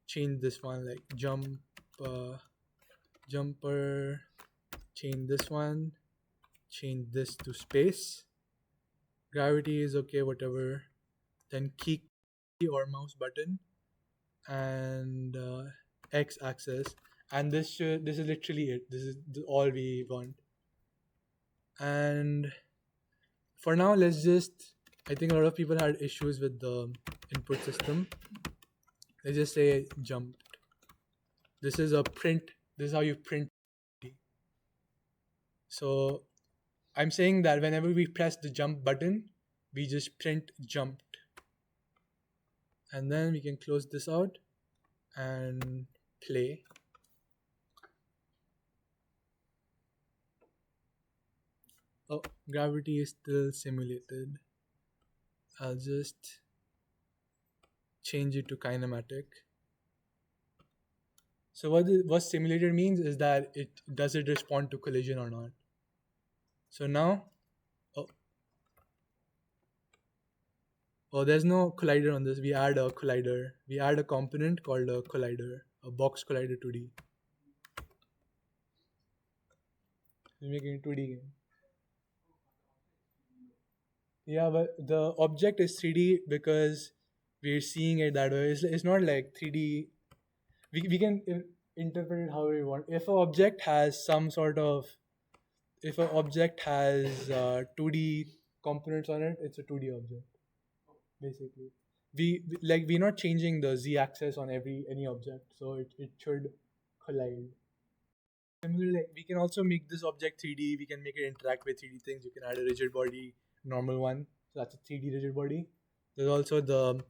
change this one, like jumper, change this one, change this to space, gravity is okay, whatever, then key or mouse button, and x axis, and this is literally it. This is all we want. And for now, let's just, I think a lot of people had issues with the input system. Let's just say jumped. This is a print. This is how you print. So I'm saying that whenever we press the jump button, we just print jumped. And then we can close this out and play. Oh, gravity is still simulated. I'll just change it to kinematic. So what simulated means is that does it respond to collision or not. So now, oh, there's no collider on this. We add a collider. We add a component called a collider, a box collider 2D. We're making a 2D game. Yeah, but the object is 3D because we're seeing it that way. It's not like 3D. We can interpret it however we want. If an object has if an object has 2D components on it, it's a 2D object. Basically, we're not changing the z-axis on any object, so it should collide. Similarly, like, we can also make this object 3D. We can make it interact with 3D things. You can add a rigid body, normal one. So that's a 3D rigid body. There's also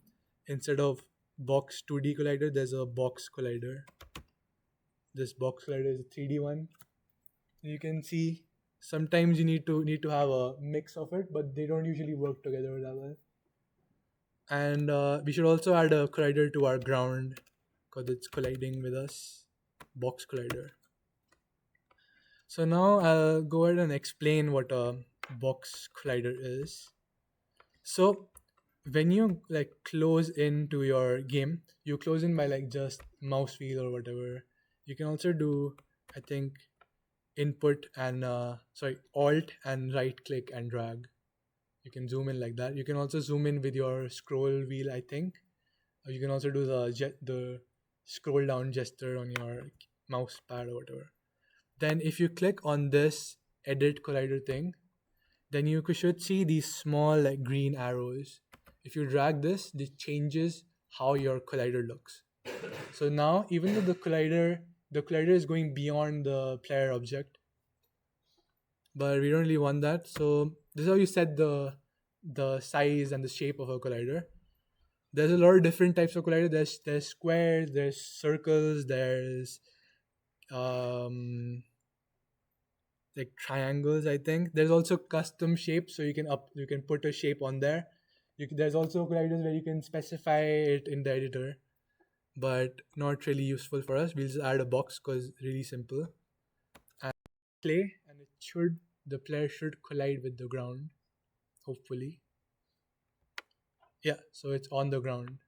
instead of box 2D collider, there's a box collider. This box collider is a 3D one. You can see sometimes you need to have a mix of it, but they don't usually work together that well. And we should also add a collider to our ground because it's colliding with us. Box collider. So now I'll go ahead and explain what a box collider is. So when you like close into your game, you close in by like just mouse wheel or whatever. You can also do, I think, input and alt and right click and drag. You can zoom in like that. You can also zoom in with your scroll wheel, I think. You can also do the scroll down gesture on your mouse pad or whatever. Then if you click on this edit collider thing, then you should see these small like green arrows. if you drag this changes how your collider looks. So now, even though the collider is going beyond the player object, but we don't really want that. So this is how you set the size and the shape of a collider. There's a lot of different types of collider. There's squares, there's circles, there's um like triangles. I think there's also custom shapes, so you can put a shape on there. There's also colliders where you can specify it in the editor, but not really useful for us. We'll just add a box because it's really simple. And play, and the player should collide with the ground, hopefully. Yeah, so it's on the ground.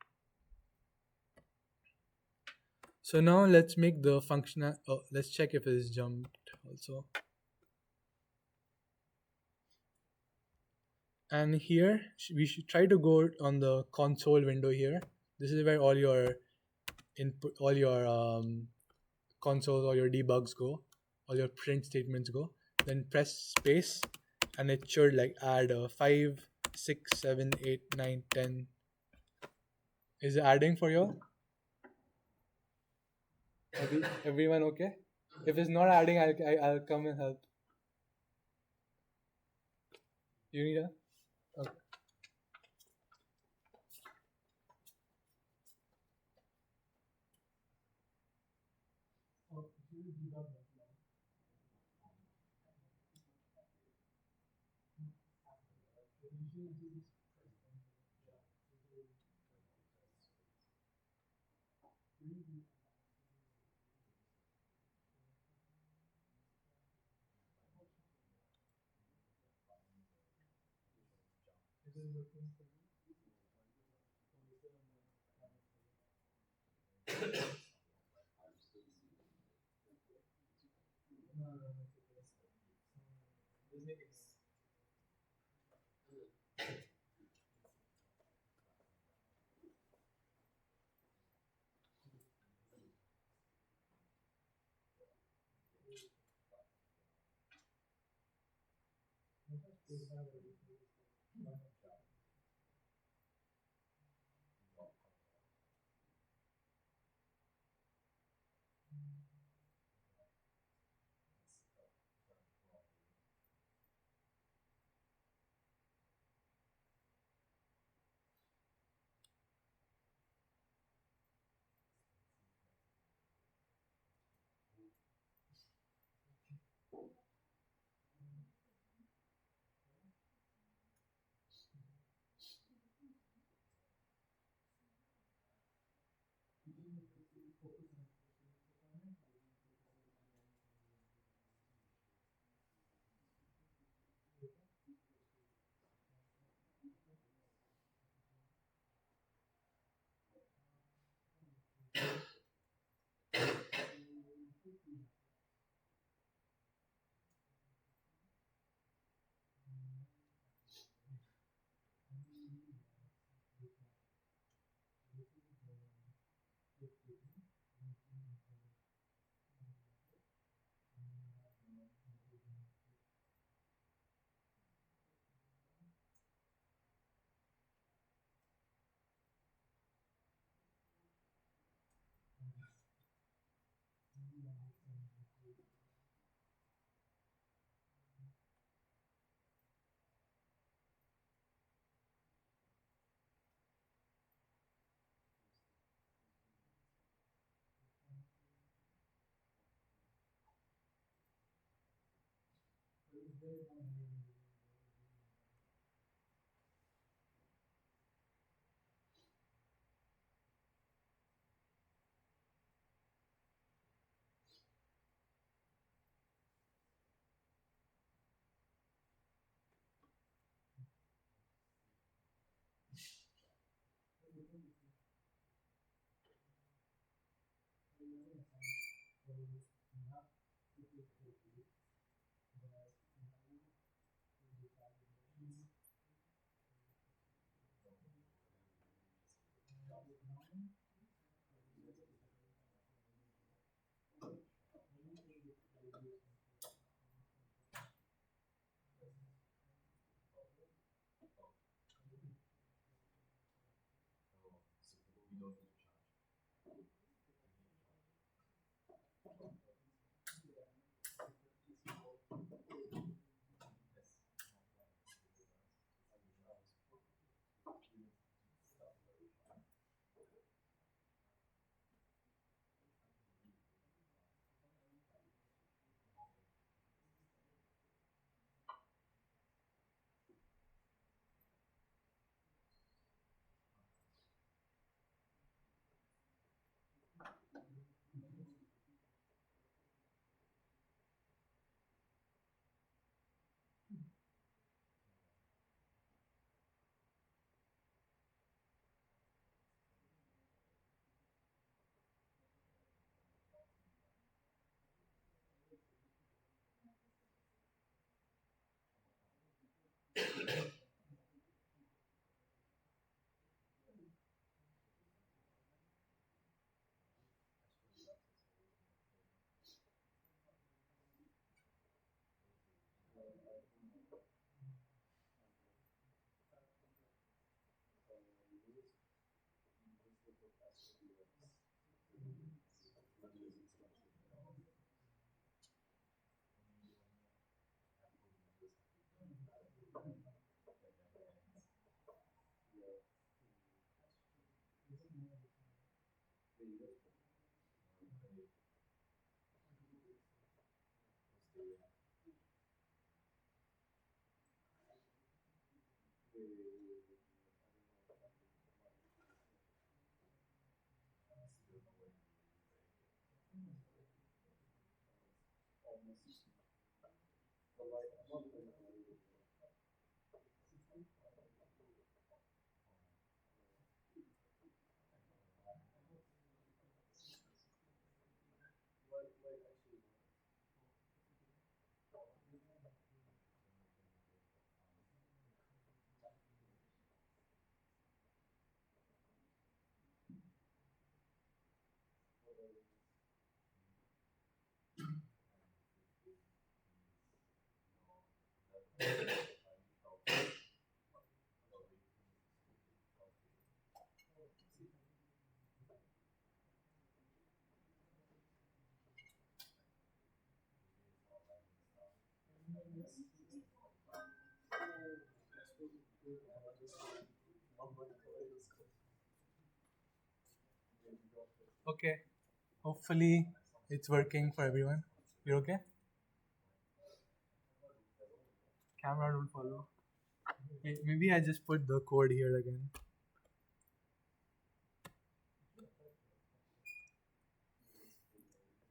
So now let's make the function. Oh, let's check if it's jumped also. And here we should try to go on the console window here. This is where all your input, all your consoles, all your debugs go, all your print statements go. Then press space, and it should like add a 5, 6, 7, 8, 9, 10. Is it adding for you? Everyone okay? If it's not adding, I'll come and help. You need a? Okay. Okay. Hopefully, it's working for everyone. You're okay? Camera don't follow. Maybe I just put the code here again.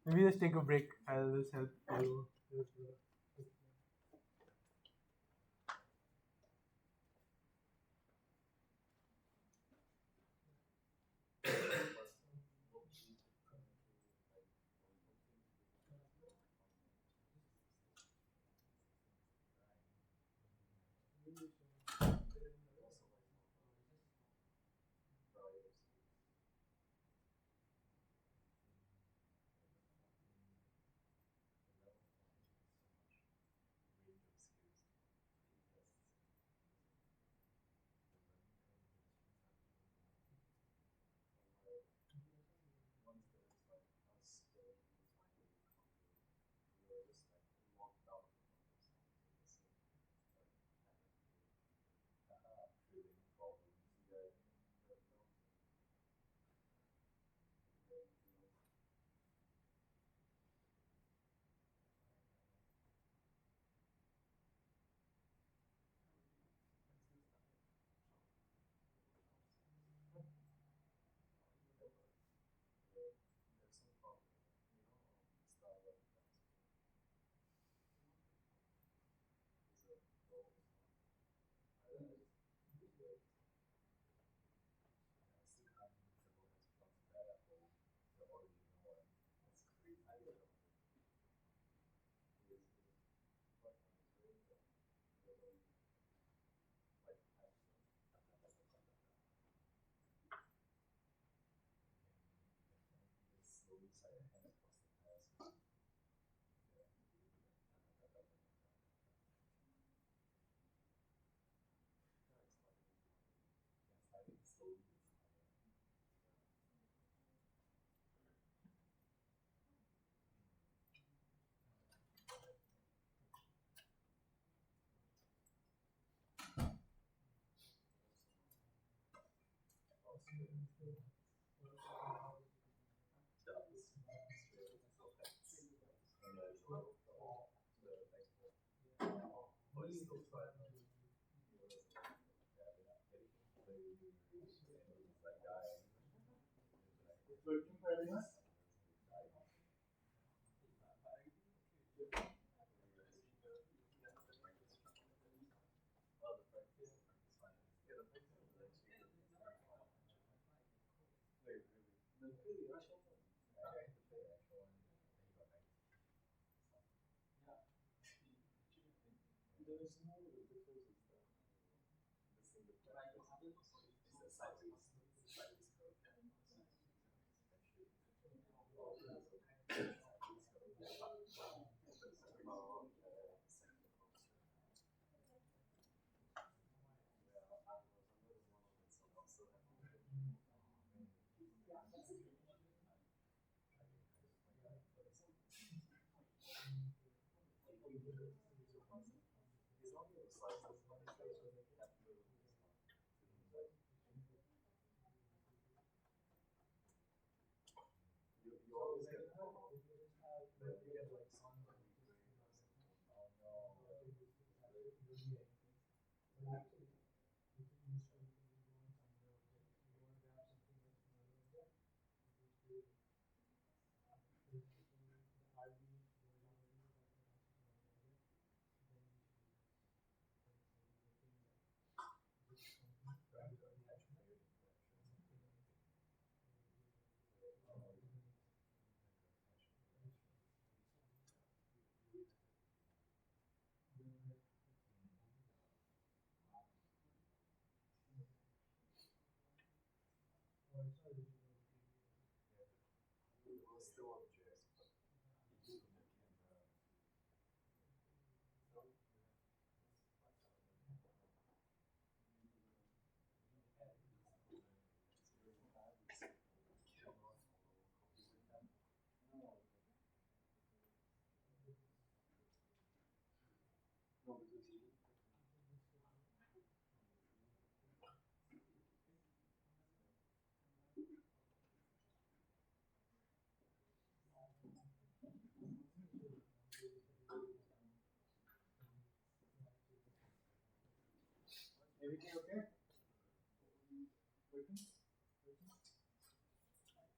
Maybe just take a break. I'll just help you.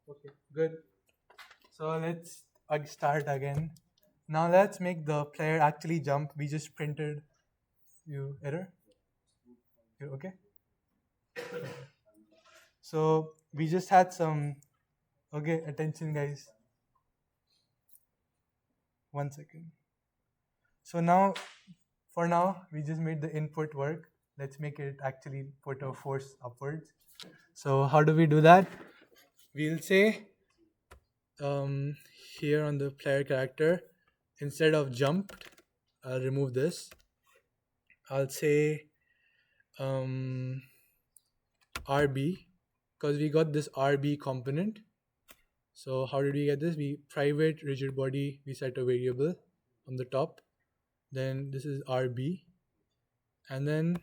Okay, good. So let's start again. Now let's make the player actually jump. We just printed you error. You okay? So we just had some. Okay, attention, guys. 1 second. So now, for now, we just made the input work. Let's make it actually put a force upwards. So how do we do that? We'll say um, here on the player character, instead of jumped, I'll remove this. I'll say RB, because we got this RB component. So how did we get this? We private rigid body, we set a variable on the top. Then this is RB. And then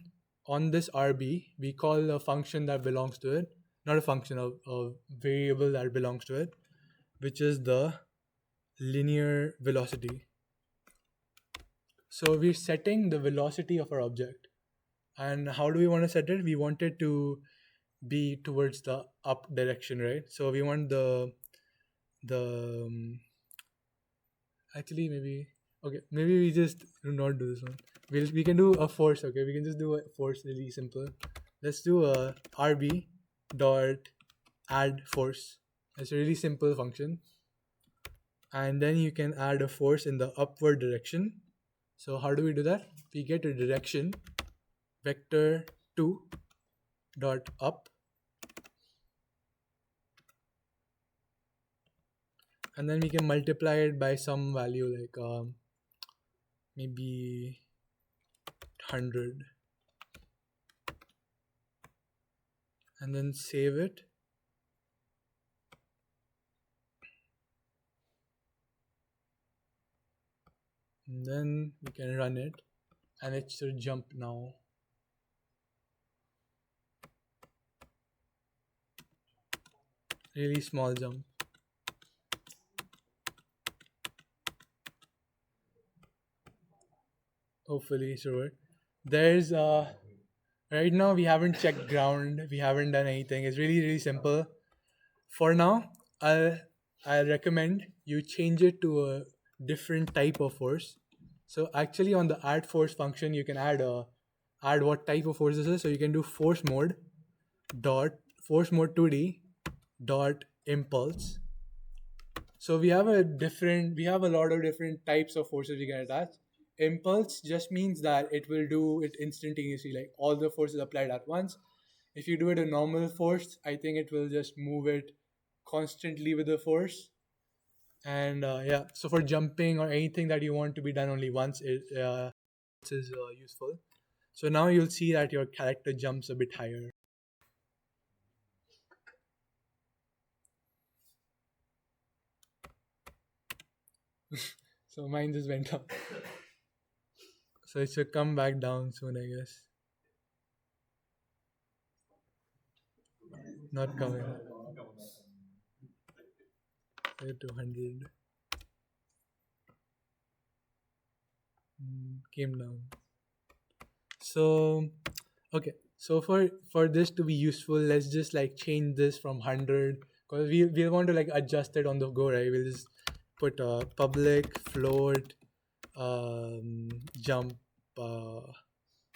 on this RB, we call a function that belongs to it, not a function, a variable that belongs to it, which is the linear velocity. So we're setting the velocity of our object. And how do we want to set it? We want it to be towards the up direction, right? So we want the actually maybe we just do not do this one. We can do a force. Okay, we can just do a force, really simple. Let's do a RB dot add force. It's a really simple function, and then you can add a force in the upward direction. So how do we do that? We get a direction vector 2 dot up, and then we can multiply it by some value like maybe 100, and then save it. And then we can run it, and it should jump now. really small jump. Hopefully it should work. There's right now we haven't checked ground, we haven't done anything. It's really simple. For now, I'll recommend you change it to a different type of force. So actually on the add force function you can add what type of force this is. So you can do force mode dot force mode 2D dot impulse. So we have a lot of different types of forces we can attach. Impulse just means that it will do it instantaneously, like all the forces applied at once. If you do it a normal force, I think it will just move it constantly with the force. And yeah, so for jumping or anything that you want to be done only once, it is useful. So now you'll see that your character jumps a bit higher. So mine just went up. So it should come back down soon, I guess. Not coming. 200. Came down. So okay, so for this to be useful, let's just like change this from 100, because we want to like adjust it on the go, right? We'll just put public float jump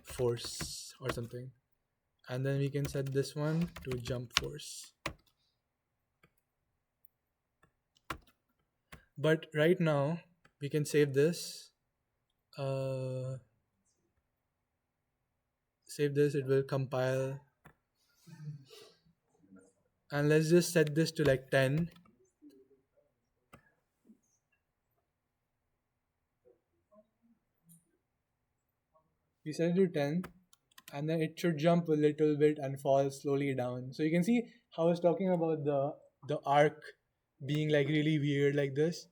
force or something, and then we can set this one to jump force. But right now we can save this. Save this, it will compile, and let's just set this to like 10. We set it to 10, and then it should jump a little bit and fall slowly down. So you can see how I was talking about the arc being like really weird like this.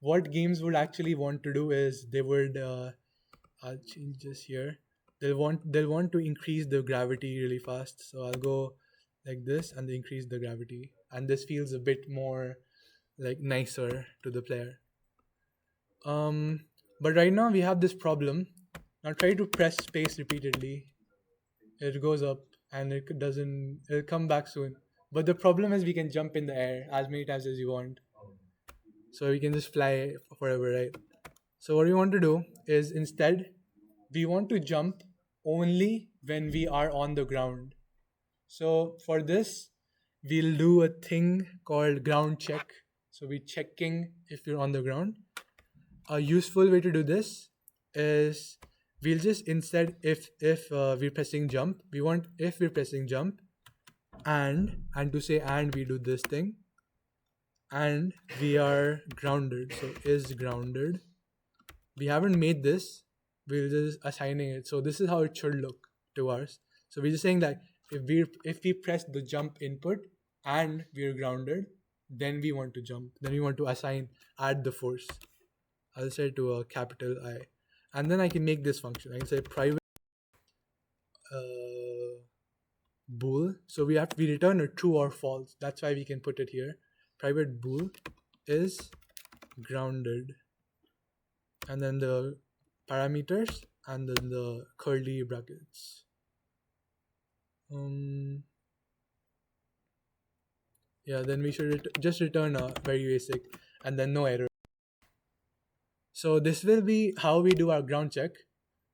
What games would actually want to do is they would I'll change this here. They'll want to increase the gravity really fast. So I'll go like this and increase the gravity, and this feels a bit more like nicer to the player. But right now we have this problem. Now try to press space repeatedly. It goes up and it doesn't. It'll come back soon. But the problem is we can jump in the air as many times as you want. So we can just fly forever, right? So what we want to do is instead we want to jump only when we are on the ground. So for this, we'll do a thing called ground check. So we're checking if you're on the ground. A useful way to do this is we'll just instead if we're pressing jump, we want if we're pressing jump and to say and we do this thing, and we are grounded. So is grounded. We haven't made this. We're just assigning it. So this is how it should look to us. So we're just saying that if we press the jump input and we're grounded, then we want to jump. Then we want to add the force. I'll say to a capital I, and then I can make this function. I can say private bool. So we return a true or false. That's why we can put it here. Private bool is grounded, and then the parameters and then the curly brackets. Yeah, then we should just return a very basic and then no error. So this will be how we do our ground check.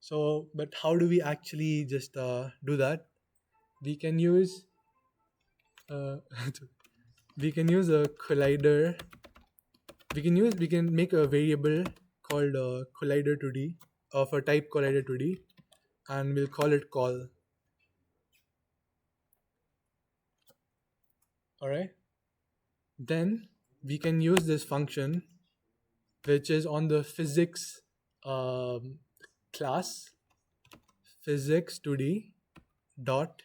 So, but how do we actually just do that? We can use we can use a collider. We can make a variable called collider 2D of a type collider 2D, and we'll call it call. All right. Then we can use this function, which is on the physics class, physics 2D dot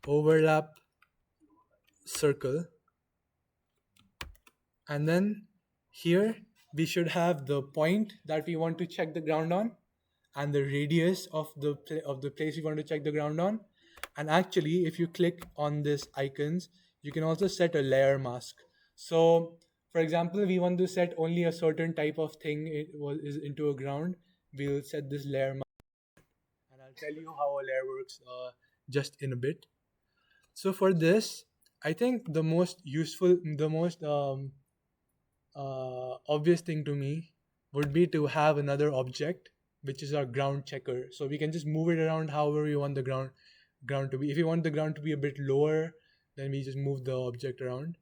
overlap circle, and then here we should have the point that we want to check the ground on and the radius of the place we want to check the ground on. And actually if you click on this icons, you can also set a layer mask. So, for example, we want to set only a certain type of thing is into a ground. We'll set this layer mask, and I'll tell you how a layer works just in a bit. So for this, I think the most obvious thing to me would be to have another object, which is our ground checker. So we can just move it around however we want the ground to be. If you want the ground to be a bit lower, then we just move the object around.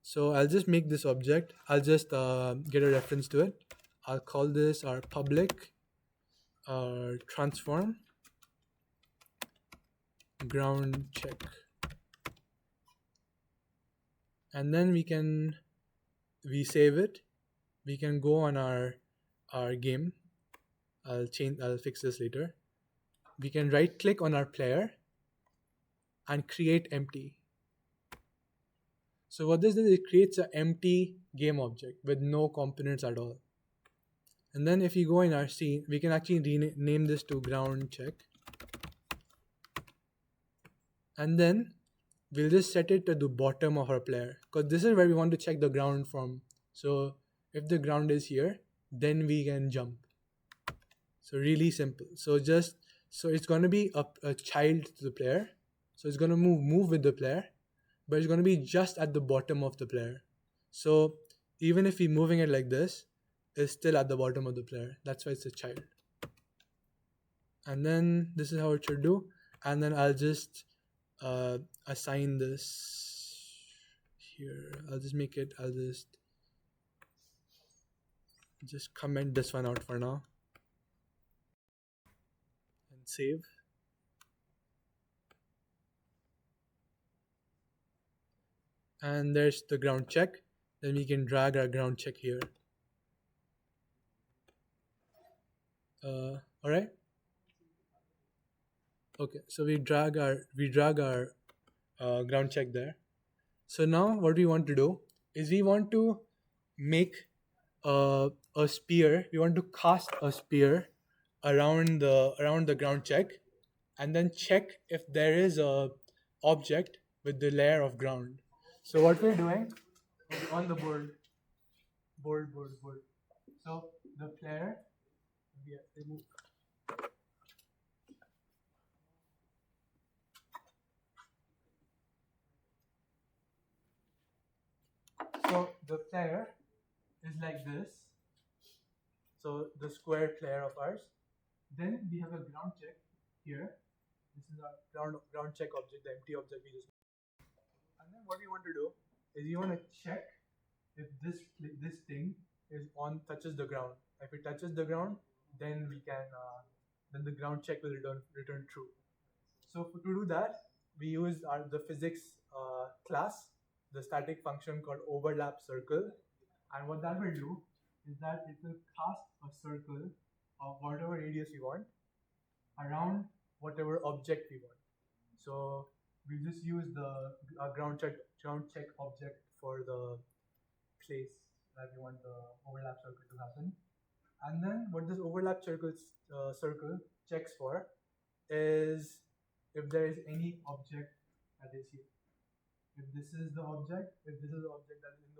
So I'll just make this object. I'll just get a reference to it. I'll call this our public transform ground check, and then we save it. We can go on our game. I'll fix this later. We can right click on our player and create empty. So what this does, it creates an empty game object with no components at all. And then if you go in our scene, we can actually rename this to ground check. And then we'll just set it to the bottom of our player, because this is where we want to check the ground from. So if the ground is here, then we can jump. So really simple. So it's going to be a child to the player. So it's going to move with the player, but it's going to be just at the bottom of the player. So even if we're moving it like this, it's still at the bottom of the player. That's why it's a child. And then this is how it should do. And then I'll just assign this here. I'll just comment this one out for now and save. And there's the ground check. Then we can drag our ground check here. All right. Okay, so we drag our ground check there. So now what we want to do is we want to make a spear. We want to cast a spear around the ground check, and then check if there is a object with the layer of ground. So what we're doing is on the board. So the player, remove. So the player is like this. So the square player of ours. Then we have a ground check here. This is our ground check object, the empty object we just. And then what we want to do is you want to check if this thing is touches the ground. If it touches the ground, then we can then the ground check will return true. So to do that, we use the physics class, the static function called overlap circle, and what that will do is that it will cast a circle of whatever radius we want around whatever object we want. So we just use the ground check object for the place that we want the overlap circle to happen. And then what this overlap circle checks for is if there is any object that is here. If this is the object that is in the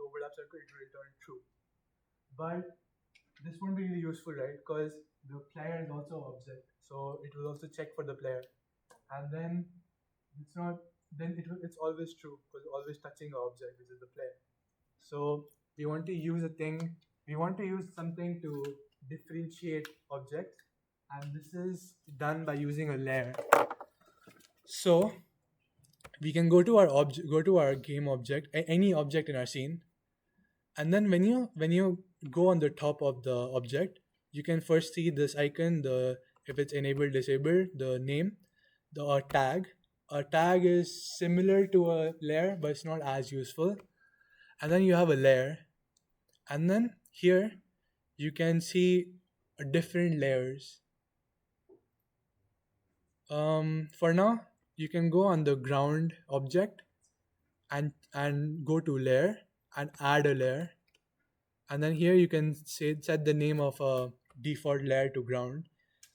overlap circle, it will return true. But this won't be really useful, right? Because the player is also an object, so it will also check for the player, and then it's always true because always touching the object, which is the player. So we want to use something to differentiate objects, and this is done by using a layer. So we can go to our game object, any object in our scene, and then when you go on the top of the object, you can first see this icon, if it's enabled, disabled, the name, the tag. A tag is similar to a layer, but it's not as useful. And then you have a layer, and then here you can see different layers. For now, you can go on the ground object and go to layer and add a layer, and then here you can set the name of a default layer to ground.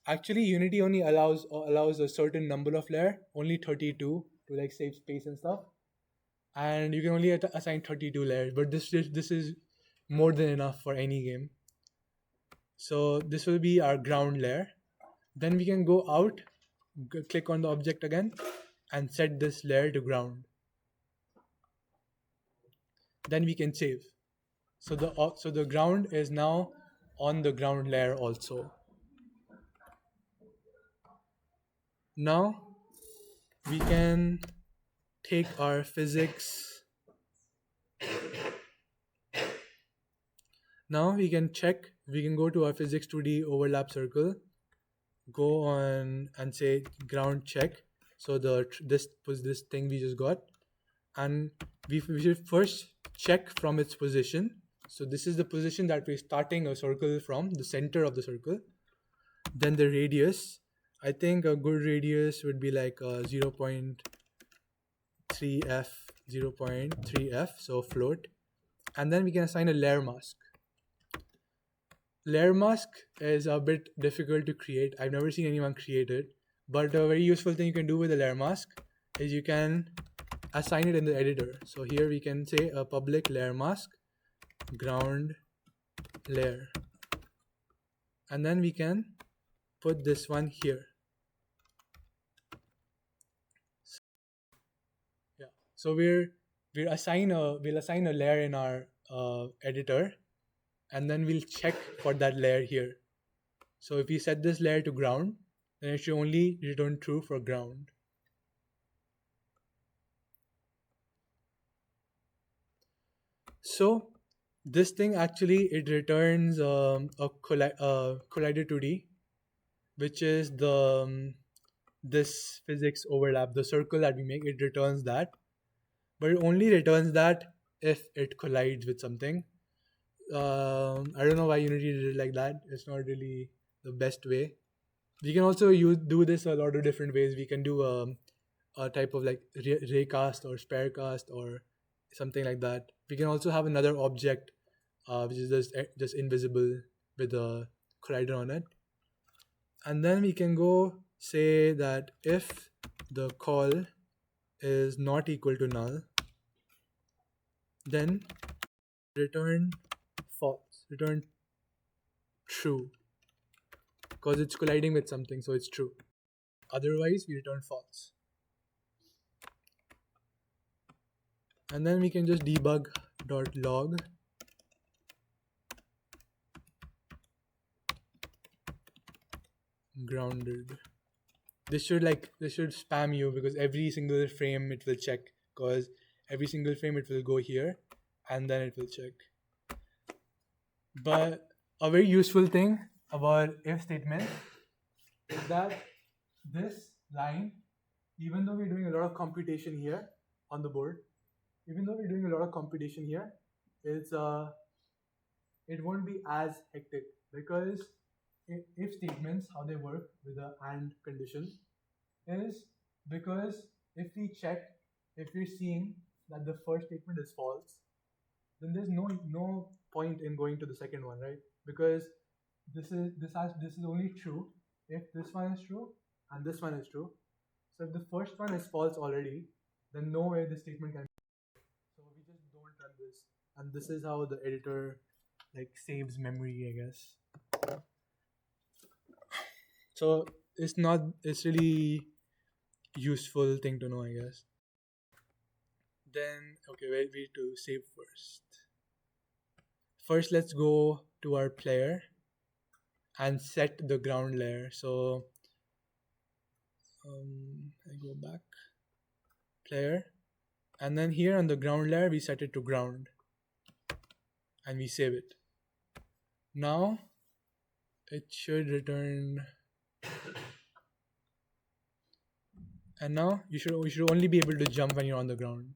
Actually, Unity only allows a certain number of layer, only 32, to like save space and stuff. and you can only assign 32 layers, but this is more than enough for any game. So this will be our ground layer. Then we can go out, click on the object again, and set this layer to ground. Then we can save. So the ground is now on the ground layer also. Now we can take our physics. Now we can check. We can go to our physics 2D overlap circle, go on and say ground check. So this was this thing we just got, and we should first check from its position. So this is the position that we're starting a circle from, the center of the circle. Then the radius. I think a good radius would be like 0.3f, 0.3f, so float. And then we can assign a layer mask. Layer mask is a bit difficult to create. I've never seen anyone create it. But a very useful thing you can do with a layer mask is you can assign it in the editor. So here we can say a public layer mask, ground layer. And then we can put this one here. So we'll assign a layer in our editor, and then we'll check for that layer here. So if we set this layer to ground, then it should only return true for ground. So this thing actually it returns a collider 2D, which is the this physics overlap, the circle that we make. It returns that, but it only returns that if it collides with something. I don't know why Unity did it like that. It's not really the best way. We can also do this a lot of different ways. We can do a type of like raycast or sparecast or something like that. We can also have another object which is just invisible with a collider on it. And then we can go say that if the call is not equal to null, then return false, return true, because it's colliding with something, so it's true. Otherwise, we return false. And then we can just debug.log grounded. This should spam you, because every single frame it will check, because every single frame it will go here and then it will check. But a very useful thing about if statement is that this line, even though we're doing a lot of computation here on the board, it won't be as hectic, because if statements, how they work with the AND condition is, because if we're seeing that the first statement is false, then there's no point in going to the second one, right? Because this is only true if this one is true and this one is true. So if the first one is false already, then no way the statement can. So we just don't run this, and this is how the editor like saves memory, I guess. So it's really useful thing to know, I guess. Then okay, wait to save first. First, let's go to our player and set the ground layer. So I go back, player, and then here on the ground layer we set it to ground and we save it. Now it should return, and now you should only be able to jump when you're on the ground.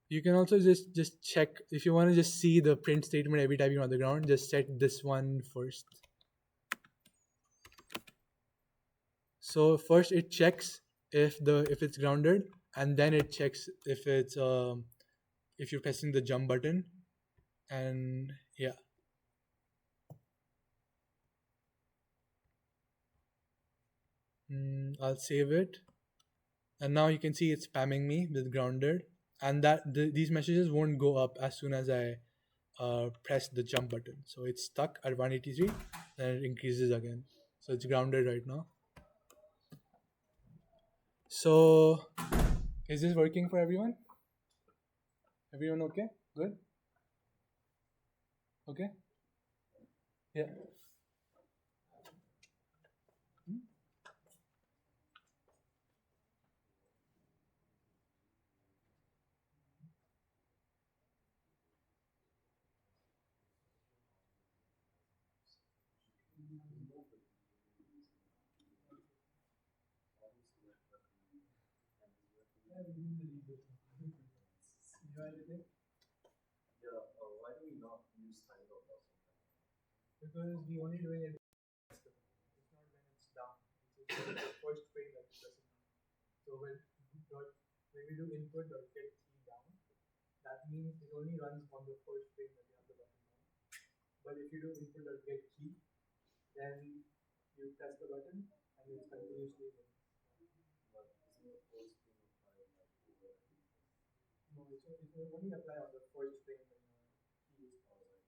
You can also just check if you want to just see the print statement every time you're on the ground. Just set this one first. So first it checks if it's grounded, and then it checks if it's if you're pressing the jump button, and yeah. I'll save it. and now you can see it's spamming me with grounded, and that these messages won't go up as soon as I press the jump button. So it's stuck at 183, then it increases again. So it's grounded right now. So is this working for everyone? Everyone okay? Good? Okay? Yeah. Hmm? Yeah, why do we not use title also? Because we only doing it. It's not when it's down. It's the first frame that you press it down. So when we do input dot get key down, that means it only runs on the first frame that you have the button down. But if you do input dot get key, then you press the button and it's continuously running. But isn't the full screen applied like over? No, it will only apply on the first frame when key is Or like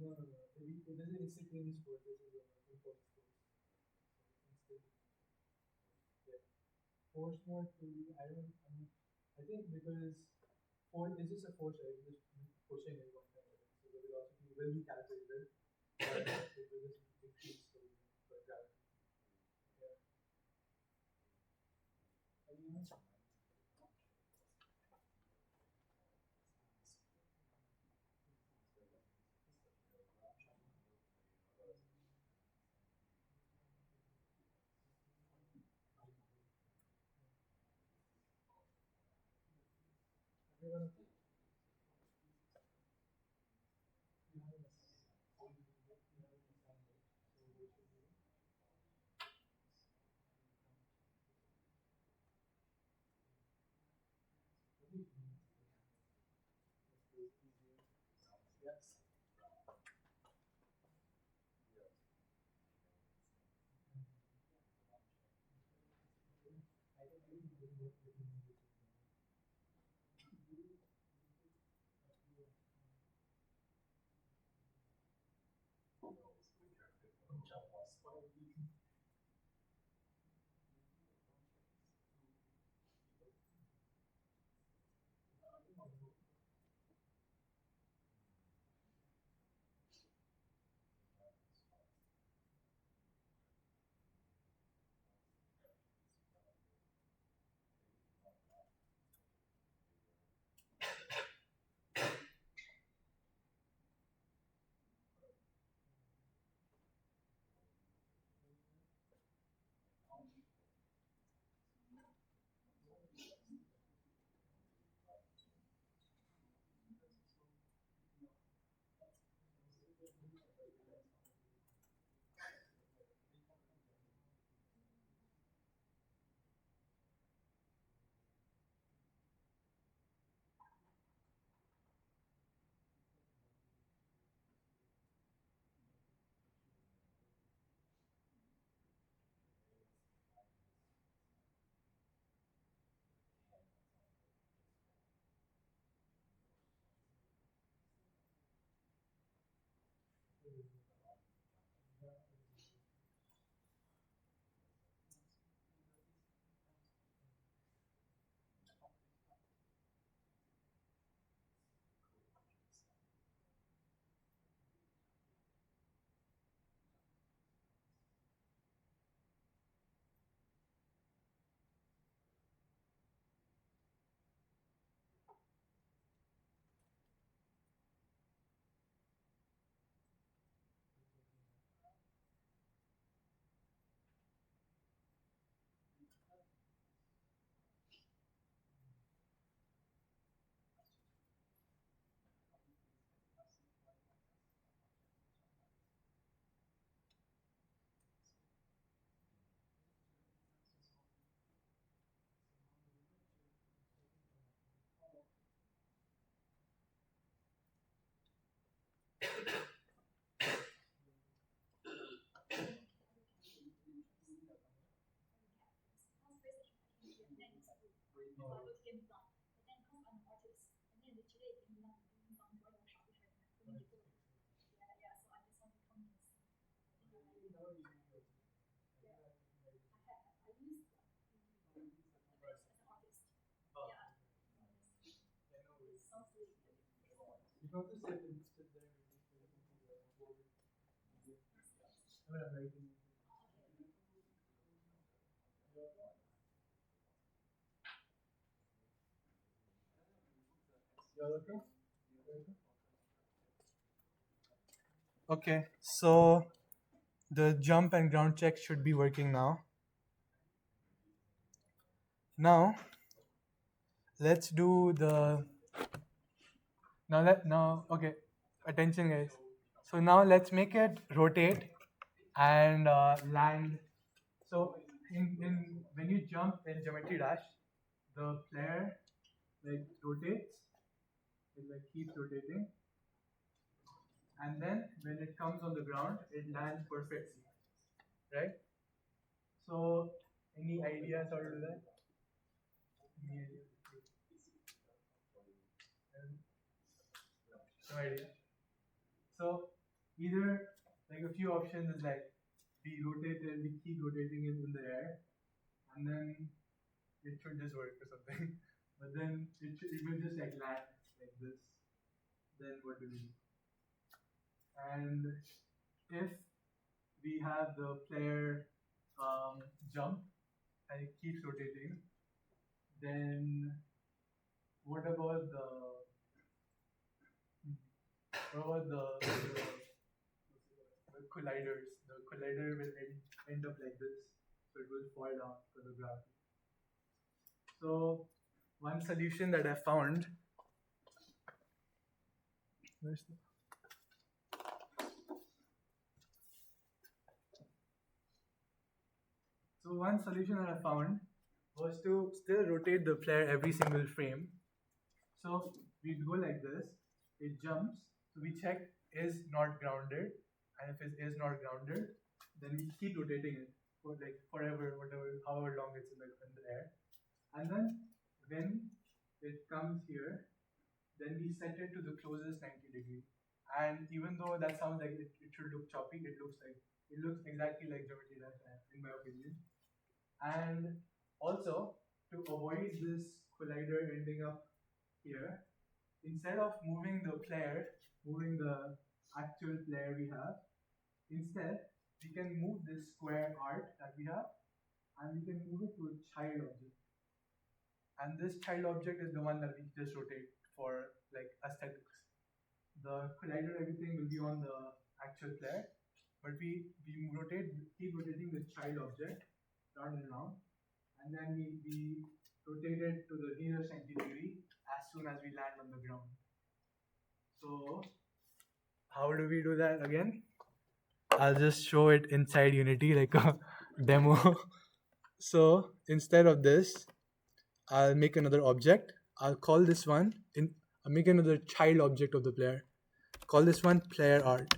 no, no, no. It doesn't instantaneous force. This is a impulse force. So instant. Yeah. Force mode to I think because force is just a force, right? It's just pushing it one time. So the velocity will be calculated, but it will just increase for gravity. Yeah. Anyone? Everyone? You have a full unit, you have an assignment. So what should we do? What do you think? Yes. I think everything will work within the Okay, so the jump and ground check should be working now. Now let's do the now okay, attention guys. So now let's make it rotate and land. So in when you jump in Geometry Dash, the player like rotates, it like keeps rotating, and then when it comes on the ground, it lands perfectly, right? So any ideas how to do that? Any idea? No idea. So either like a few options is like we rotate it, we keep rotating it in the air, and then it should just work or something. But then it will just like land like this. Then what do we do? And if we have the player jump and it keeps rotating, then what about the colliders? The collider will end up like this, so it will fall down for the gravity. So one solution that I found. Where's the, so one solution that I found was to still rotate the player every single frame. So we go like this, it jumps, so we check is not grounded, and if it is not grounded, then we keep rotating it for like forever, whatever, however long it's in the air. And then when it comes here, then we set it to the closest 90 degree. And even though that sounds like it should look choppy, it looks exactly like Geometry Dash, in my opinion. And also, to avoid this collider ending up here, instead of moving the actual player we have, instead we can move this square art that we have, and we can move it to a child object. And this child object is the one that we just rotate for like aesthetics. The collider, everything will be on the actual player, but we keep rotating the child object round and round, and then we rotate it to the nearest 90 degree as soon as we land on the ground. So how do we do that again? I'll just show it inside Unity like a demo. So instead of this, I'll make another object. I'll call this one I'll make another child object of the player. Call this one player art.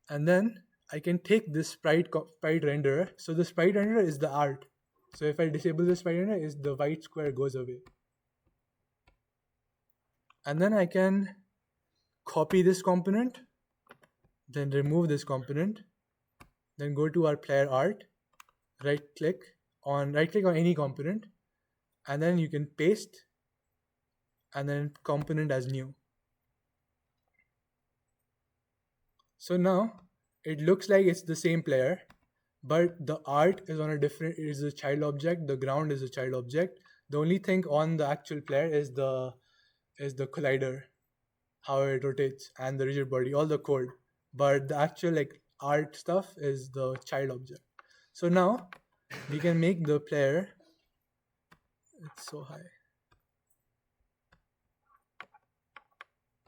And then I can take this sprite renderer. So the sprite renderer is the art. So if I disable the sprite renderer, is the white square goes away. And then I can copy this component, then remove this component, then go to our player art, right click on any component, and then you can paste and then component as new. So now it looks like it's the same player, but the art is on is a child object, the ground is a child object. The only thing on the actual player is the collider, how it rotates, and the rigid body, all the code. But the actual like art stuff is the child object. So now we can make the player, it's so high.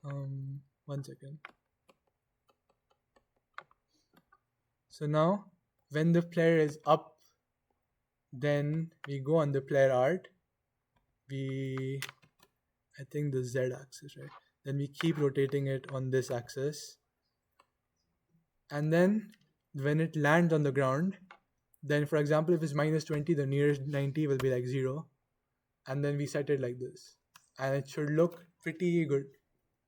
1 second. So now when the player is up, then we go on the player art, I think the Z axis, right? Then we keep rotating it on this axis. And then when it lands on the ground, then for example, if it's minus 20, the nearest 90 will be like 0. And then we set it like this. And it should look pretty good,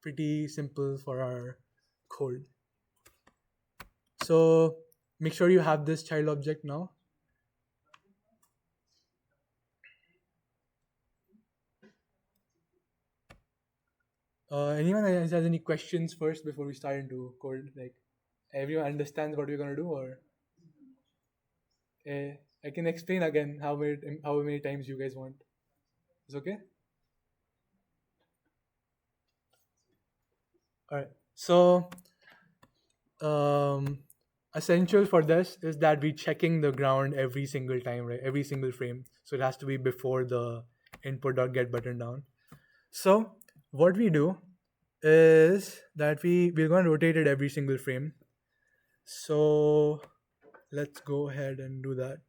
pretty simple for our code. So make sure you have this child object now. Anyone has any questions first before we start into code? Like, everyone understands what we're gonna do, or I can explain again how many times you guys want. It's okay. All right. So, um, essential for this is that we checking the ground every single time, right? Every single frame. So it has to be before the input dot get button down. So what we do is that we're going to rotate it every single frame. So let's go ahead and do that.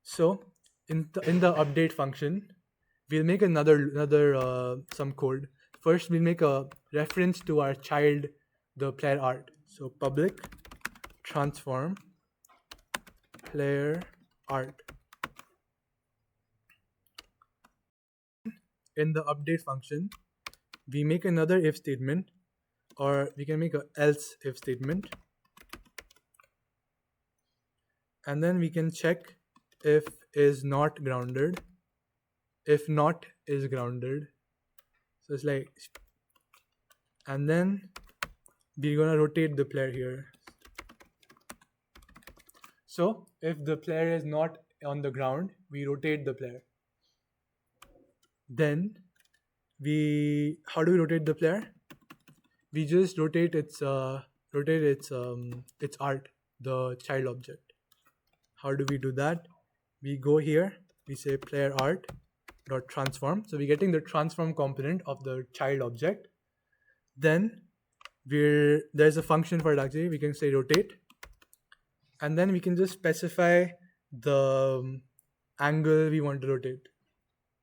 So in the update function, we'll make another some code. First, we'll make a reference to our child, the player art. So public transform player art. In the update function, we make another if statement, or we can make a else if statement, and then we can check if is not grounded. If not is grounded. So it's like, and then we're gonna rotate the player here. So if the player is not on the ground, we rotate the player. Then how do we rotate the player? We just rotate its art, the child object. How do we do that? We go here, we say player art dot transform. So we're getting the transform component of the child object. Then there's a function for it actually. We can say rotate, and then we can just specify the angle we want to rotate.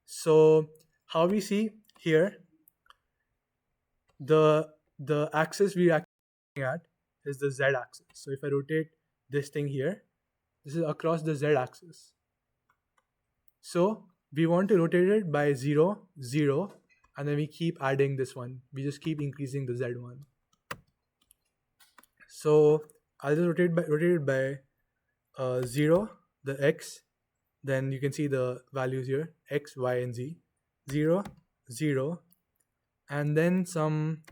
So how we see here, the axis we're actually looking at is the z axis. So if I rotate this thing here, this is across the z axis. So we want to rotate it by 0, 0, and then we keep adding this one. We just keep increasing the z1. So I'll just rotate it by 0, the x. Then you can see the values here, x, y, and z. 0, 0, and then some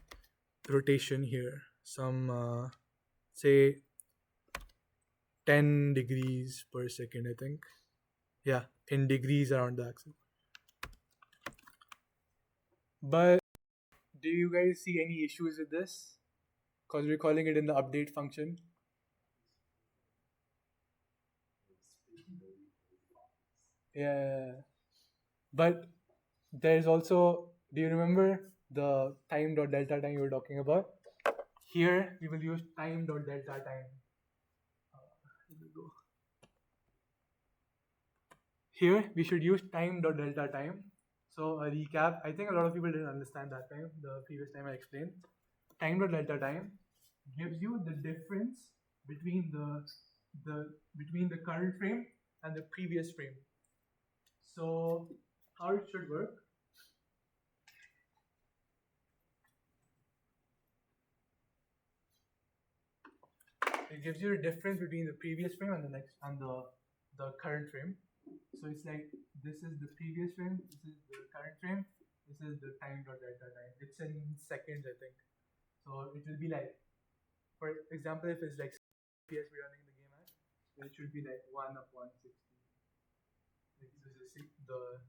rotation here. Some, say, 10 degrees per second, I think. Yeah, in degrees around the axis. But do you guys see any issues with this? Because we're calling it in the update function. Yeah. But there's also, do you remember the time dot delta time you were talking about? Here we will use time dot delta time. Here we go. Here we should use time dot delta time. So a recap, I think a lot of people didn't understand that time, the previous time I explained. Time dot delta time gives you the difference between the current frame and the previous frame. So how it should work? It gives you the difference between the previous frame and the current frame. So it's like this is the previous frame, this is the current frame, this is the time dot delta time. It's in seconds, I think. So it will be like, for example, if it's like FPS we're running the game at, then it should be like 1 upon 60. Like this is the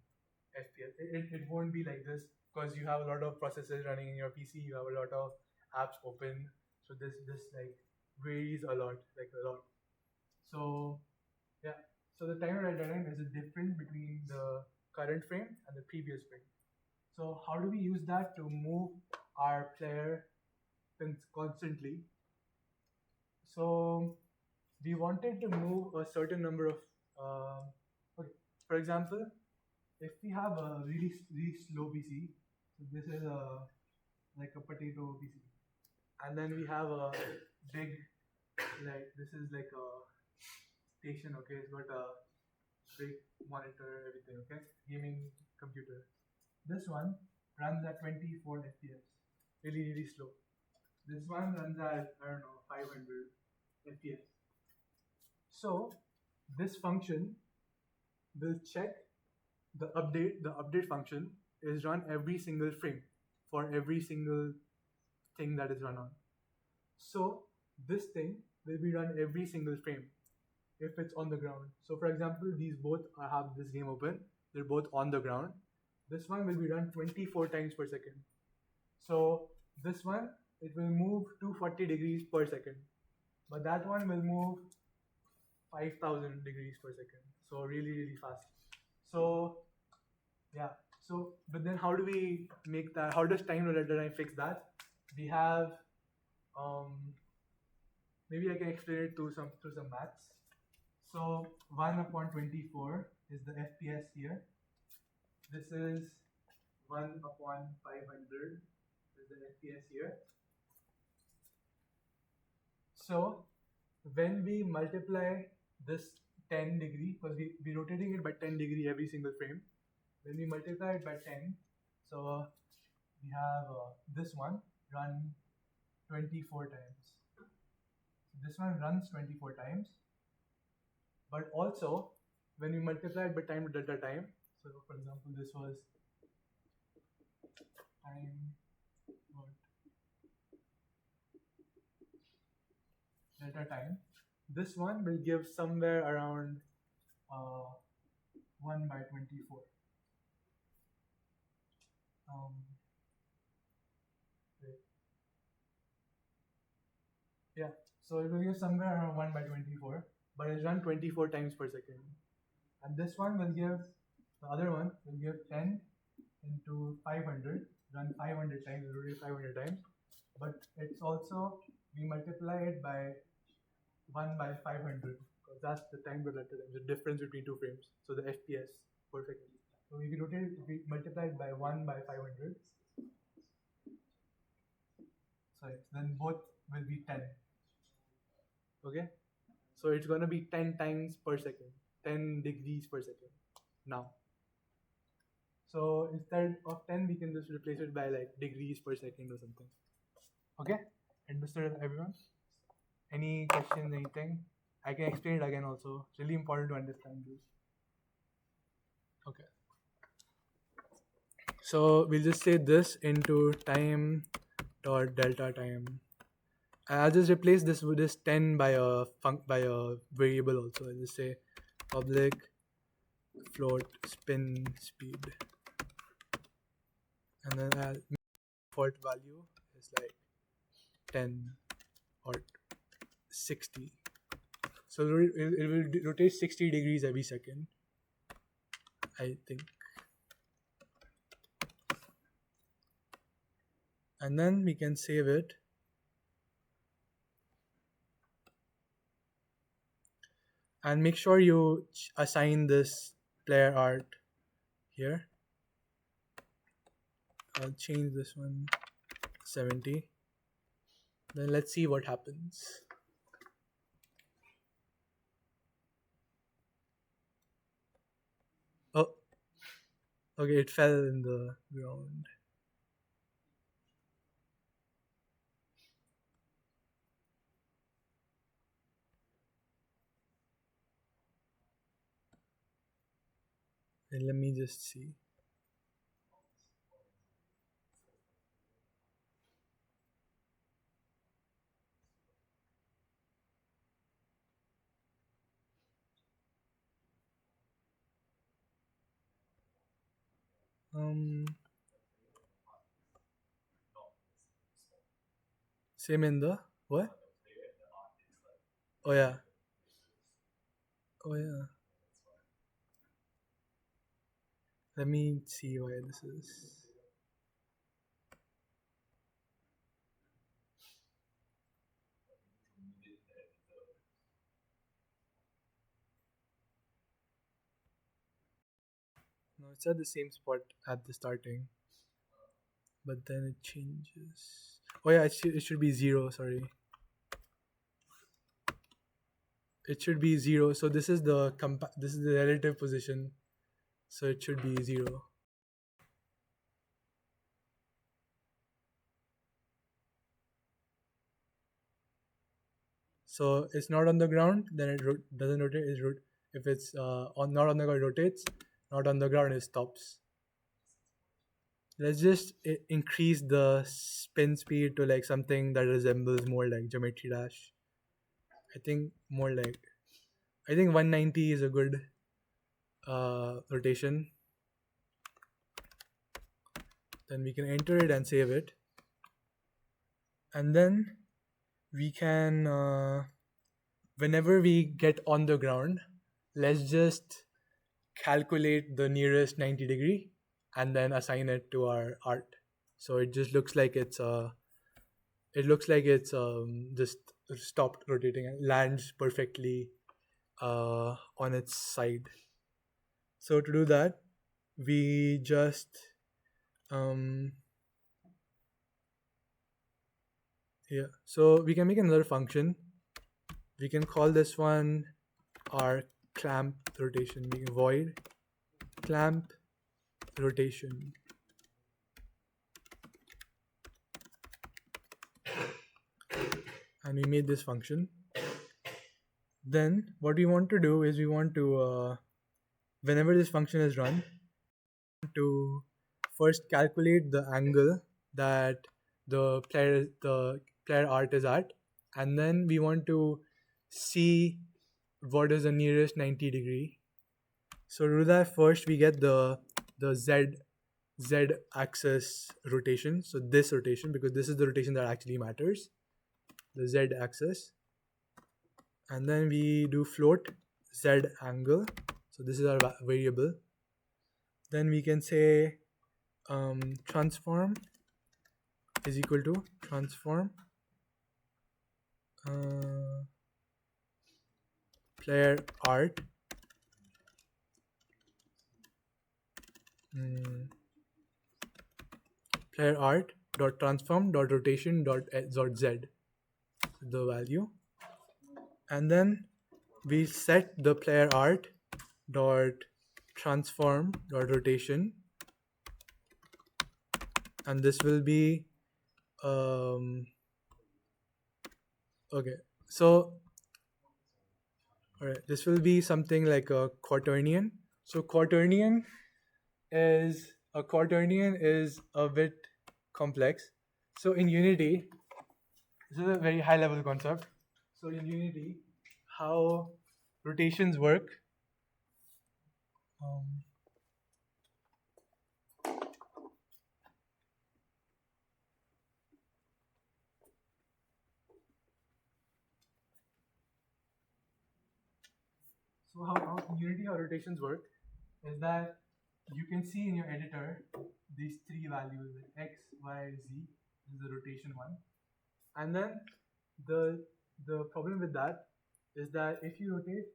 FPS. It won't be like this because you have a lot of processes running in your PC. You have a lot of apps open. So this like varies a lot, like a lot. So yeah. So the timer delta time is a difference between the current frame and the previous frame. So how do we use that to move our player constantly? So we wanted to move a certain number of okay. For example, if we have a really slow PC, so this is like a potato PC, and then we have a big, like this is like a station, okay, it's got a big monitor, everything, okay, gaming computer. This one runs at 24 FPS, really slow. This one runs at, I don't know, 500 FPS. So this function will check the update function is run every single frame for every single thing that is run on. So this thing will be run every single frame if it's on the ground. So for example, these both have this game open. They're both on the ground. This one will be run 24 times per second. So this one, it will move 240 degrees per second. But that one will move 5,000 degrees per second. So really, really fast. So yeah. So but then how do we make that? How does time delta time fix that? We have maybe I can explain it through some maths. So 1 upon 24 is the FPS here. This is 1 upon 500 is the FPS here. So when we multiply this 10 degree, because we're rotating it by 10 degree every single frame, when we multiply it by 10, so we have this one run 24 times. So this one runs 24 times, but also when we multiply it by time to delta time, so for example, this was time what, delta time. This one will give somewhere around 1 by 24. Wait. Yeah, so it will give somewhere around 1 by 24, but it's run 24 times per second. And this one will give, the other one will give 10 into 500, run 500 times, rotate 500 times, but it's also, we multiply it by 1 by 500, because that's the time related time, the difference between two frames, so the FPS perfectly. So if we multiply it by 1 by 500, sorry, then both will be 10. Okay, so it's going to be 10 times per second, 10 degrees per second now. So instead of 10, we can just replace it by like degrees per second or something. Okay, understood everyone? Any questions, anything? I can explain it again also. It's really important to understand this. Okay. So we'll just say this into time dot delta time. I'll just replace this with this 10 by a variable also. I'll just say public float spin speed, and then I'll default value is like 10 or 60. So it will rotate 60 degrees every second, I think. And then we can save it. And make sure you assign this player art here. I'll change this one 70. Then let's see what happens. Oh, okay, it fell in the ground. And let me just see. Same in the what? Oh yeah. Oh yeah. Let me see why this is. No, it's at the same spot at the starting, but then it changes. Oh yeah, it should be 0. Sorry, it should be 0. So this is the relative position. So it should be 0. So it's not on the ground, then it doesn't rotate. If it's not on the ground, it rotates. Not on the ground, it stops. let's just increase the spin speed to like something that resembles more like Geometry Dash. I think more like, I think 190 is a good rotation. Then we can enter it and save it, and then we can whenever we get on the ground, let's just calculate the nearest 90-degree and then assign it to our art. So it just looks like it's just stopped rotating and lands perfectly on its side. So to do that, we just um, yeah. So we can make another function. We can call this one our clamp rotation. We can void clamp rotation. And we made this function. Then what we want to do is we want to whenever this function is run, to first calculate the angle that the player art is at, and then we want to see what is the nearest 90-degree. So to do that, first we get the z axis rotation. So this rotation, because this is the rotation that actually matters, the z axis, and then we do float z angle. So this is our variable. Then we can say transform is equal to transform player art player art dot transform dot rotation dot z, the value, and then we set the player art dot transform dot rotation, and this will be okay. So all right, this will be something like a quaternion. So quaternion is a bit complex. So in Unity, this is a very high level concept. So in Unity, how rotations work. Um, so how in Unity how rotations work is that you can see in your editor these three values like x, y, z. This is the rotation one, and then the problem with that is that if you rotate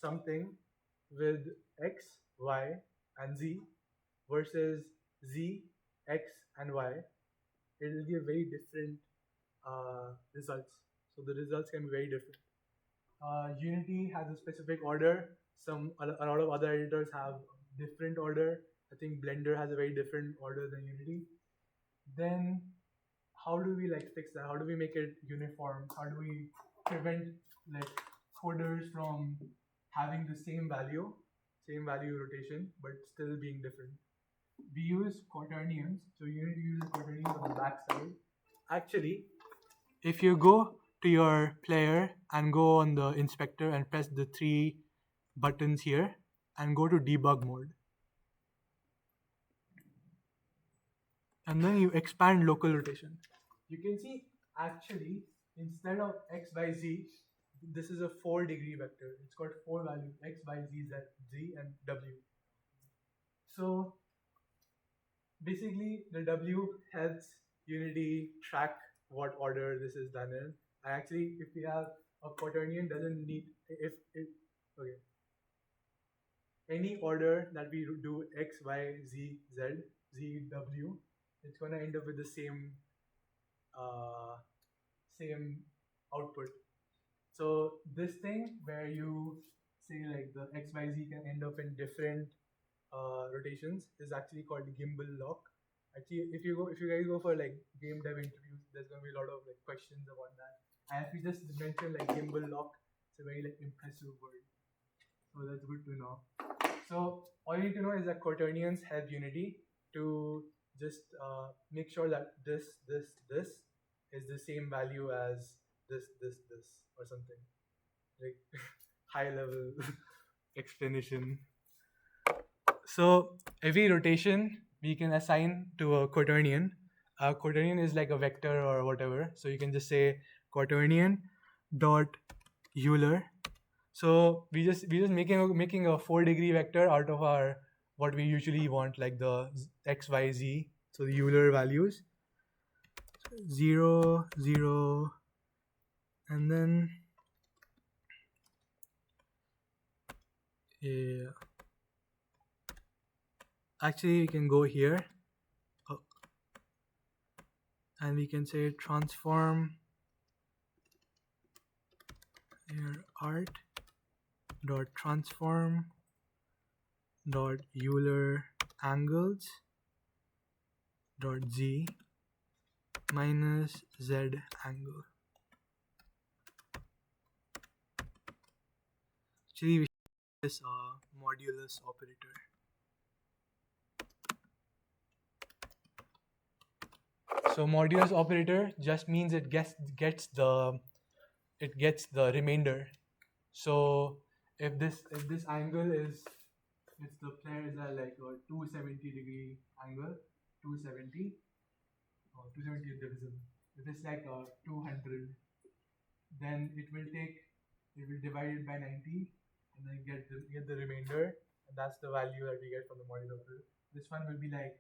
something with x, y, and z versus z, x, and y, it will give very different results. So the results can be very different. Unity has a specific order. A lot of other editors have different order. I think Blender has a very different order than Unity. Then how do we like fix that? How do we make it uniform? How do we prevent like coders from having the same value rotation, but still being different? We use quaternions. So Unity uses quaternions on the back side. Actually, if you go to your player and go on the inspector and press the three buttons here and go to debug mode, and then you expand local rotation, you can see actually instead of x, y, z, this is a 4-degree vector. It's got four values: x, y, z, z, and w. So basically, the w helps Unity track what order this is done in. And actually, if we have a quaternion, doesn't need if okay, any order that we do x, y, z, z, z, w, it's gonna end up with the uh, same output. So this thing where you say like the x, y, z can end up in different rotations is actually called gimbal lock. Actually, if you guys go for like game dev interviews, there's gonna be a lot of like questions about that. And if we just mention like gimbal lock, it's a very like impressive word. So that's good to know. So all you need to know is that quaternions help Unity to just make sure that this is the same value as this or something like high level explanation. So every rotation we can assign to a quaternion. A quaternion is like a vector or whatever. So you can just say quaternion dot Euler. So we just making a 4-degree vector out of our what we usually want, like the x, y, z. So the Euler values 0, 0, and then yeah. Actually, we can go here and we can say transform here art dot transform dot Euler angles dot z minus z angle. Actually, we should use this modulus operator. So modulus operator just means it gets the remainder. So if this angle is, if the plane is at like a 270-degree angle, 270, or 270 is divisible. If it's like a 200, then it will divide it by 90 and then get the remainder, and that's the value that we get from the modulus operator. This one will be like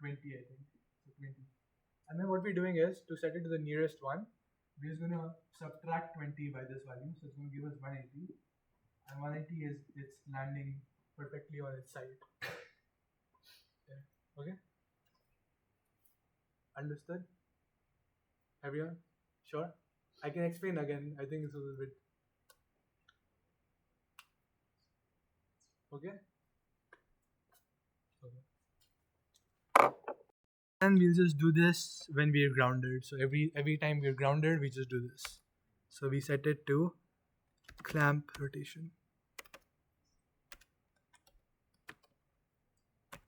20, I think. So 20. And then what we're doing is, to set it to the nearest one, we're just going to subtract 20 by this value. So it's going to give us 180. And 180 is it's landing perfectly on its side. Yeah. Okay? Understood? Everyone? Sure? I can explain again. I think it's a little bit. Okay? Okay. And we'll just do this when we're grounded. So every time we're grounded, we just do this. So we set it to clamp rotation.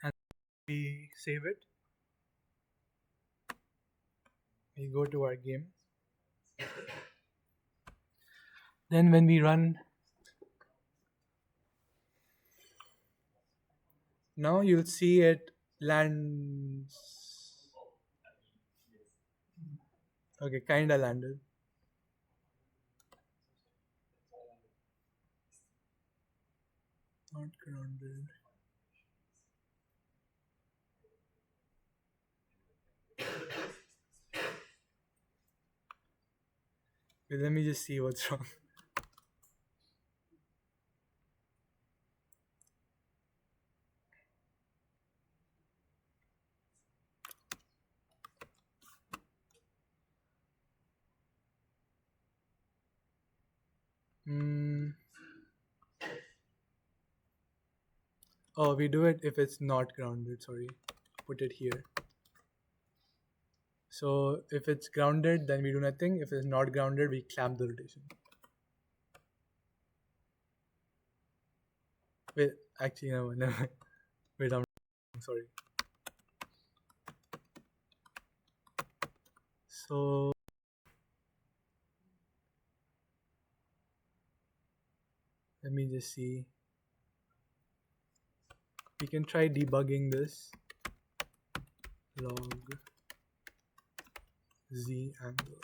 And we save it. We go to our game. Then when we run, now you'll see it lands. Okay, kinda landed. Not grounded. Okay, let me just see what's wrong. Oh, we do it if it's not grounded. Sorry, put it here. So if it's grounded, then we do nothing. If it's not grounded, we clamp the rotation. Wait, actually, no. Wait, I'm sorry. So let me just see. We can try debugging this. Log z angle.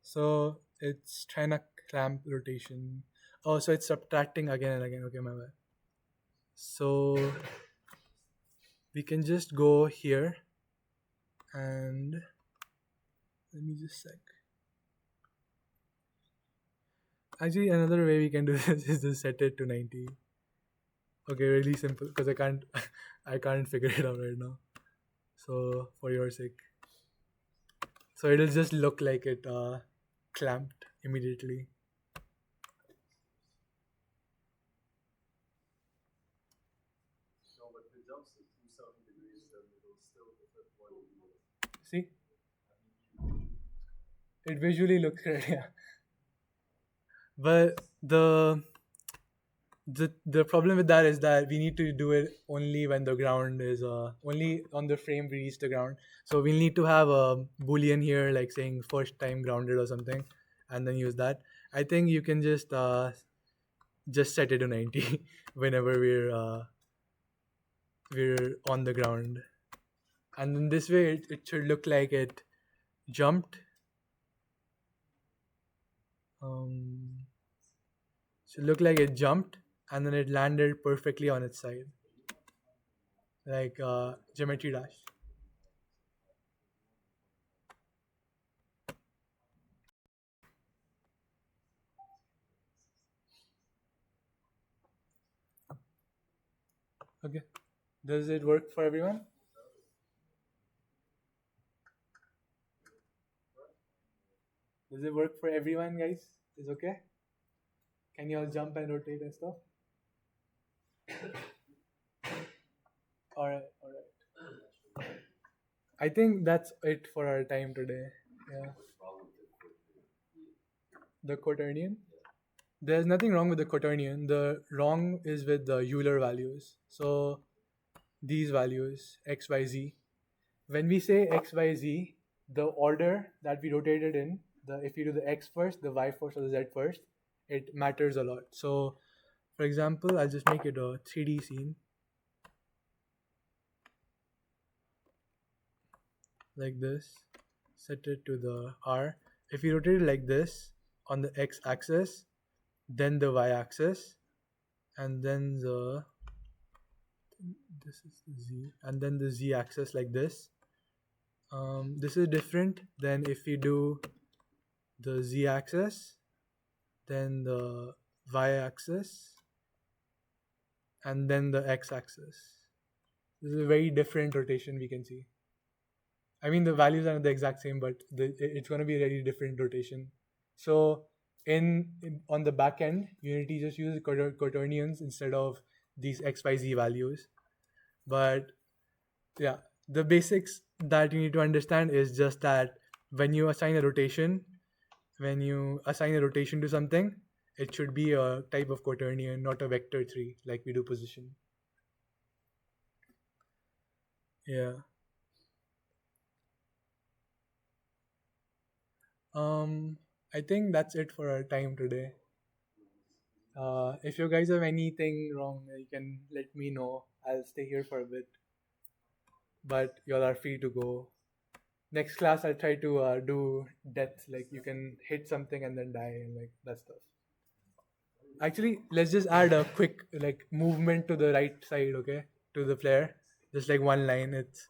So it's trying to clamp rotation. Oh, so it's subtracting again and again. Okay, my bad. So we can just go here and let me just sec. Actually, another way we can do this is to set it to 90. Okay, really simple because I can't figure it out right now. So for your sake, so it'll just look like it clamped immediately. but if it jumps to 270 degrees, then it'll still, the flip one will be See, it visually looks great, yeah. But the problem with that is that we need to do it only when the ground is only on the frame we reach the ground. So we'll need to have a boolean here, like saying first time grounded or something, and then use that. I think you can just set it to 90 whenever we're on the ground, and in this way it should look like it jumped. Um, should look like it jumped and then it landed perfectly on its side, like geometry dash. Okay. Does it work for everyone? Does it work for everyone, guys? Is okay? Can you all jump and rotate and stuff? Alright, alright. I think that's it for our time today. Yeah. The quaternion? There's nothing wrong with the quaternion. The wrong is with the Euler values. So these values, x, y, z. When we say x, y, z, the order that we rotated in, if you do the x first, the y first, or the z first, it matters a lot. So, for example, I'll just make it a 3D scene like this. Set it to the r. If you rotate it like this on the x-axis, then the y-axis, and then this is the z, and then the z-axis like this. This is different than if we do the z-axis, then the y-axis, and then the x-axis. This is a very different rotation we can see. I mean, the values are the exact same, but it's going to be a very different rotation. So on the back end, Unity just uses quaternions instead of these x, y, z values. But yeah, the basics that you need to understand is just that when you assign a rotation to something, it should be a type of quaternion, not a vector tree like we do position. Yeah. I think that's it for our time today. If you guys have anything wrong, you can let me know. I'll stay here for a bit, but y'all are free to go. Next class, I'll try to do death, like you can hit something and then die and like that stuff. Actually, let's just add a quick like movement to the right side, okay, to the player, just like one line. It's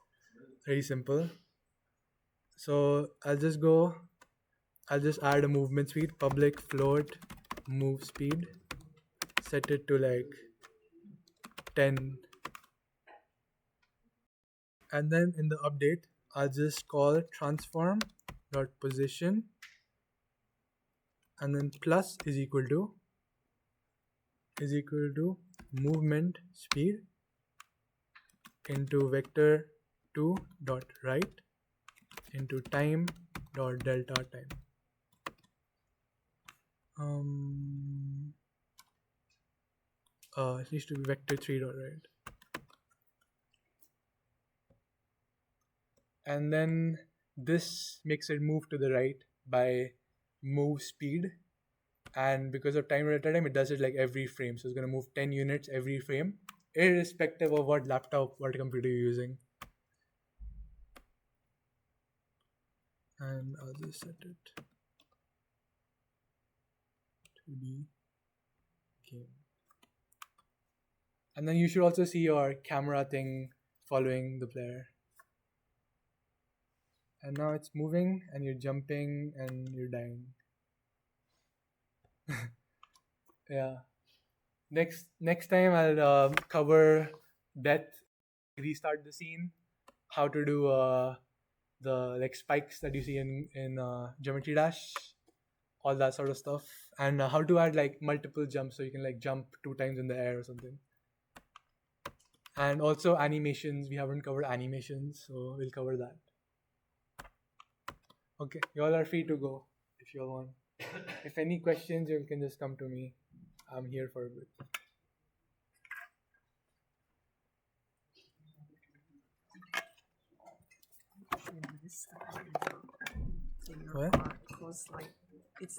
very simple. So I'll just add a movement speed, public float move speed, set it to like 10, and then in the update I'll just call transform dot position, and then plus is equal to movement speed into vector 2 dot right into time dot delta time. It needs to be vector 3 dot right. And then this makes it move to the right by move speed, and because of time delta time, it does it like every frame. So it's going to move 10 units every frame, irrespective of what laptop, what computer you're using. And I'll just set it to the game. And then you should also see your camera thing following the player. And now it's moving and you're jumping and you're dying. Yeah. Next time I'll cover death, restart the scene, how to do the like spikes that you see in Geometry Dash, all that sort of stuff, and how to add like multiple jumps so you can like jump 2 times in the air or something. And also animations. We haven't covered animations, so we'll cover that. Okay, you all are free to go if you all want. If any questions, you can just come to me. I'm here for a bit. What? Because it's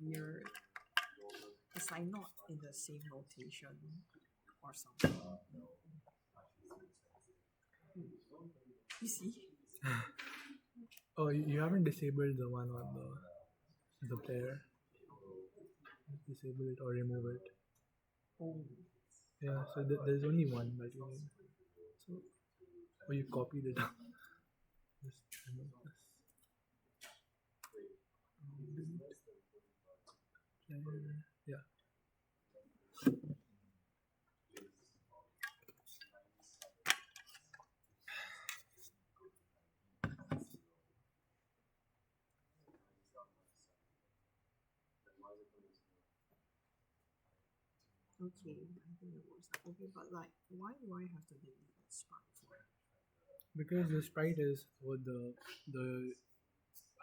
weird. It's like not in the same notation or something. You see? Oh, you haven't disabled the one on the player. Disable it or remove it. Oh, Yeah, so there's only one that you need. So, or you copied it. Just remove this. Player. Yeah. okay. I think it works. Okay, but like, why do I have to delete that spot for? Because the sprite is what the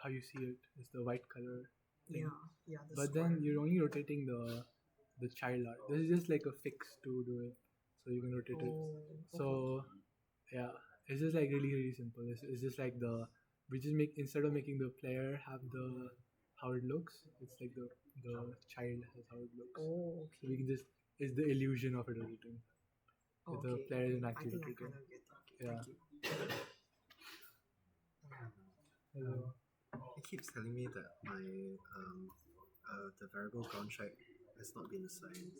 how you see it is the white color thing. Yeah. The But square. then you're only rotating the child art. This is just like a fix to do it, so you can rotate it. So yeah, it's just like really simple. It's just like we just make, instead of making the player have the how it looks, it's like the child has how it looks. Oh, So we can just, it's the illusion of it rotating. okay. The player isn't I actually think I rotating. kind of get it. Okay, Yeah. thank you. Hello. It keeps telling me that my the variable ground check has not been assigned.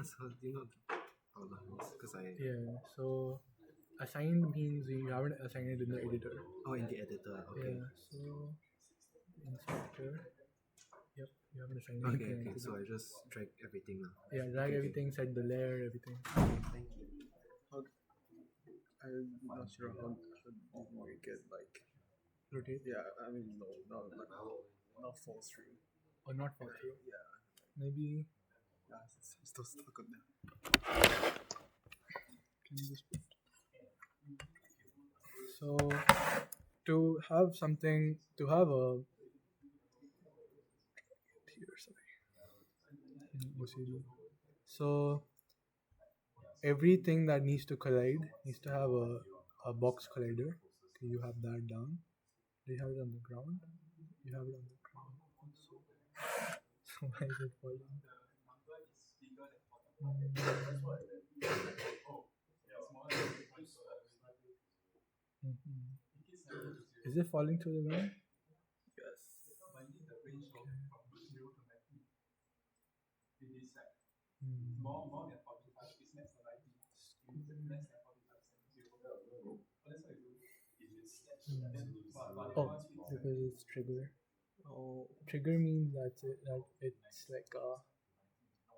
So do you know the problem is because I Yeah. So assigned means you haven't assigned it in the editor. in the editor. Okay. Yeah. So inspector. Yep. You haven't assigned it. Okay. in the editor. So I just drag everything now. Yeah. Drag Okay. everything. Set the layer. Everything. Thank you. I'm not sure how to make it like. Rotate. Yeah, I mean no, not fall through. Or not fall through. Yeah, Maybe. yeah, it's still stuck on there. Can you just put? So to have something, to have a here, sorry. OCD. So everything that needs to collide needs to have a box collider. Okay, you have that down. Do you have it on the ground? You have it on the ground. So why is it falling? Is it falling through the ground? Yes. Oh, because it's trigger. Oh, Trigger means that it's like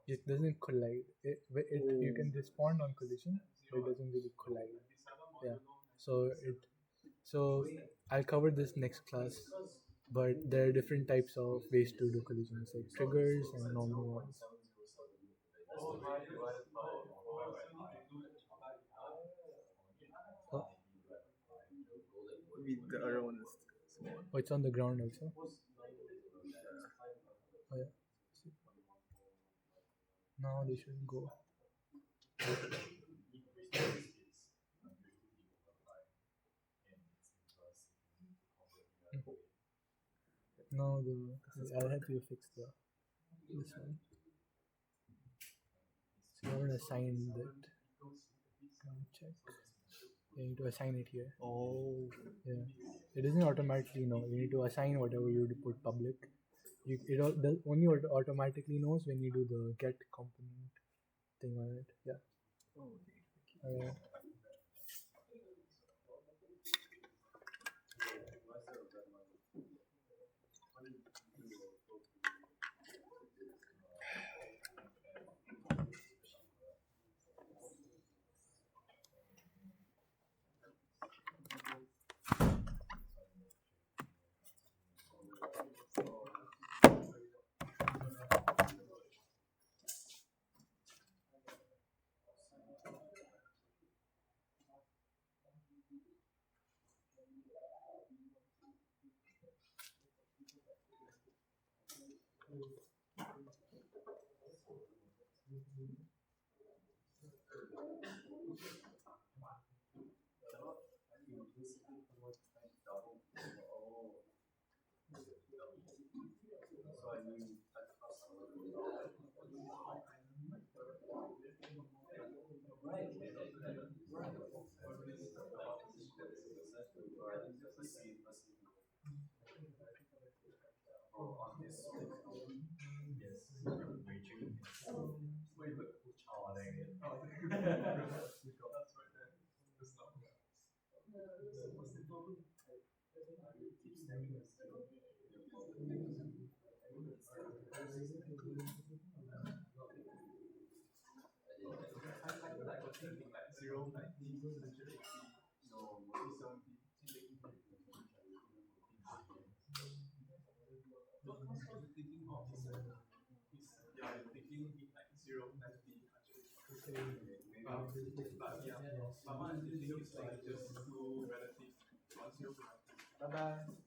it doesn't collide. You can respond on collision, but it doesn't really collide. Yeah. So I'll cover this next class, but there are different types of ways to do collisions, like triggers and normal ones. Oh, I mean the other one is small. oh, it's on the ground also. Oh, yeah. Now they should go. No, I'll help you fix this one. So you haven't assigned it. Ground check. You need to assign it here. oh, Yeah. It doesn't automatically know. You need to assign whatever you put public. It only automatically knows when you do the get component thing on it. Yeah. okay. Bye bye.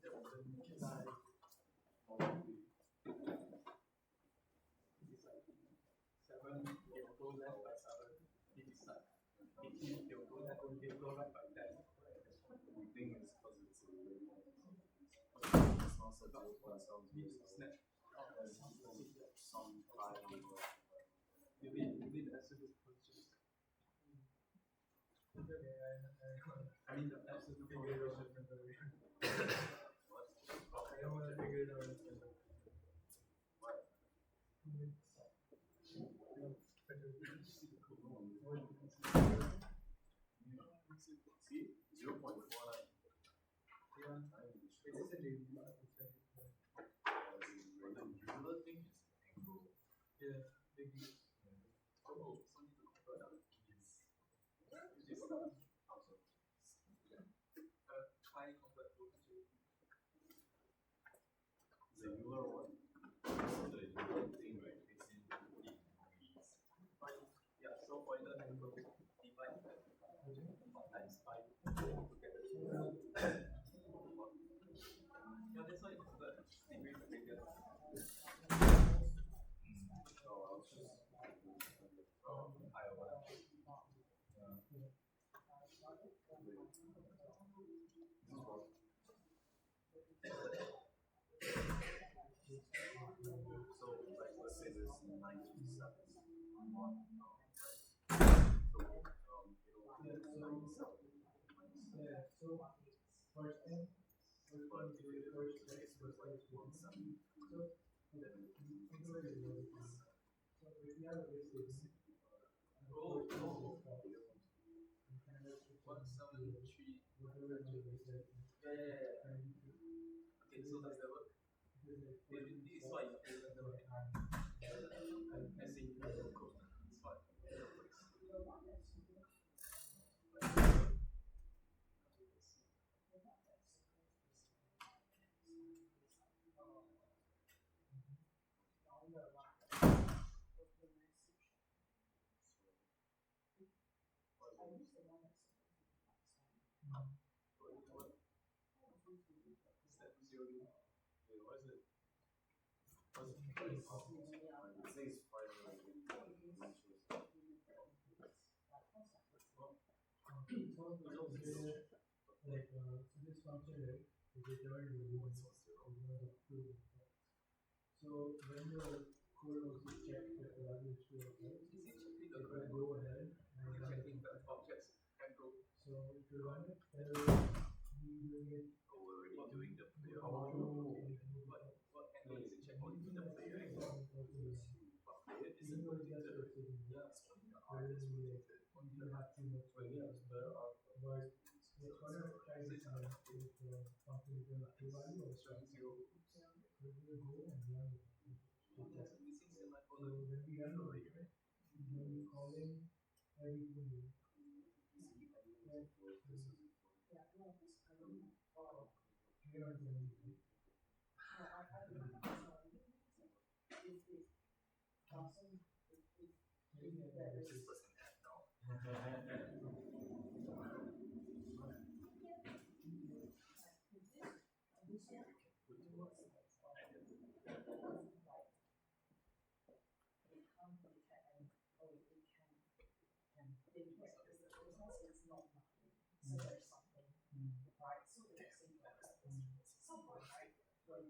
And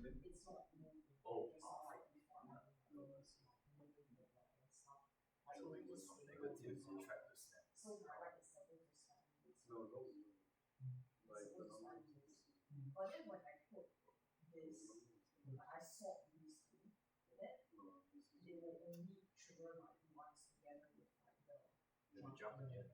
then Oh, so it was from negative to track to snap. No, not zero. Like the number of Then we jump again.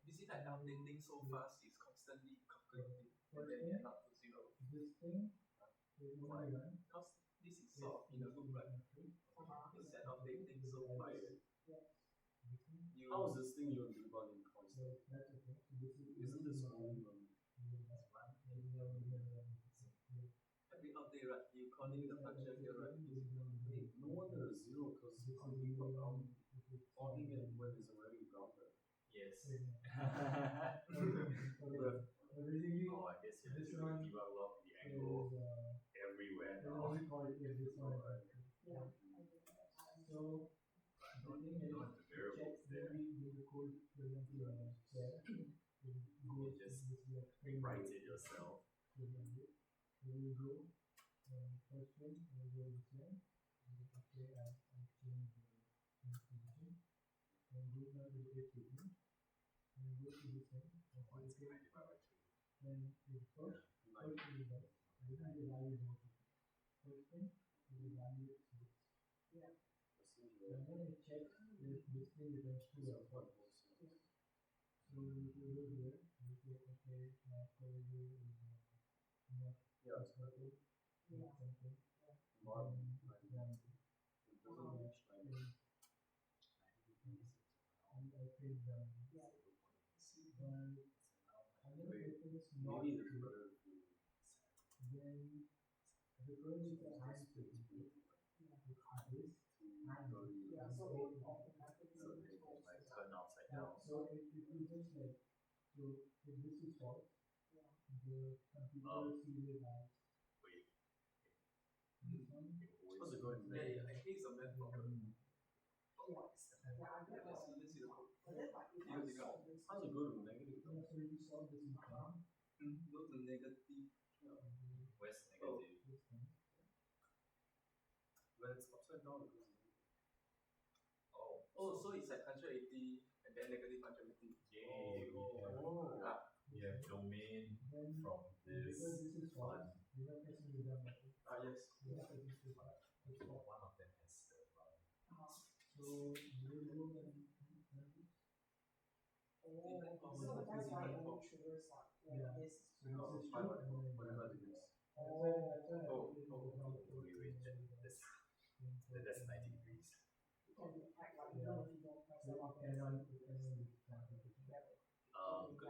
you see that updating so fast is constantly calculating and then it end up to zero. Why? Because this is sort of in a loop, right? Instead of updating so quiet, How is this thing you're debugging constant? Isn't this only run? every update, right? You calling the function here, right? Hey, no wonder it's zero because I'm debugging it when it's already grounded. Yes. Bruh. Oh, I guess you have to debug log the angle everywhere now. Not the variables there. You just write it yourself. Oh, it's divided by 2. Yeah, it's perfect. But it doesn't reach like maybe it's better if you So they like turn upside down. Wait. how's it going? Yeah, I think it's a math problem. Let's see the code. How's it go to negative? Go to negative. Where's negative? When it's upside down, it goes negative. Oh, so it's like 180 and then negative 180. Yay, we have domain from this fun. Yes. One of them has the fun. Whatever it is. Wait, that's 90 degrees.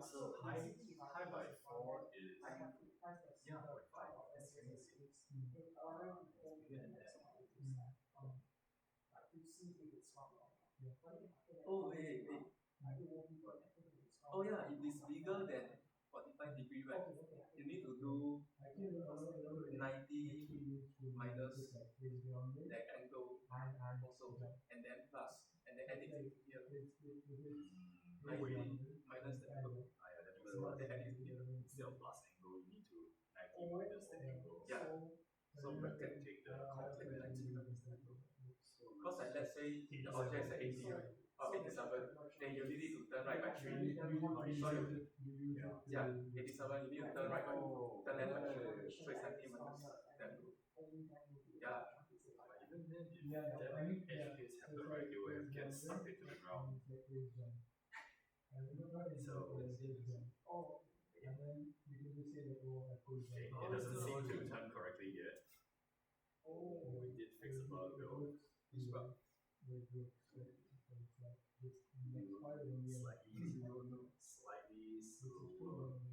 So high by 4 is 0.5. That's crazy. It's bigger than that. Oh, wait. Oh, yeah, it is bigger than 45 degree, right? You need to do 90 minus that angle also, and then plus, and then add it here. 90 minus the angle. Then instead of plus angle, you need to 90 minus the angle. Yeah. So we can take the complement 90 minus the angle. Because like, let's say the object is at 80, right? Or 87, then you need to turn right by 3. So 87, you need to turn right by turn left by 3. So it's 90 minus the angle. Yeah. But even then, if that edge case happen, right, it will have get stuck into the ground. So let's see. Okay, it doesn't seem to turn correctly yet. We did fix the bug though. Which bug? Slightly slower. We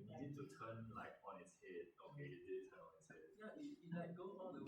need it to turn like on its head. Okay, it did turn on its head. Yeah, it like go all the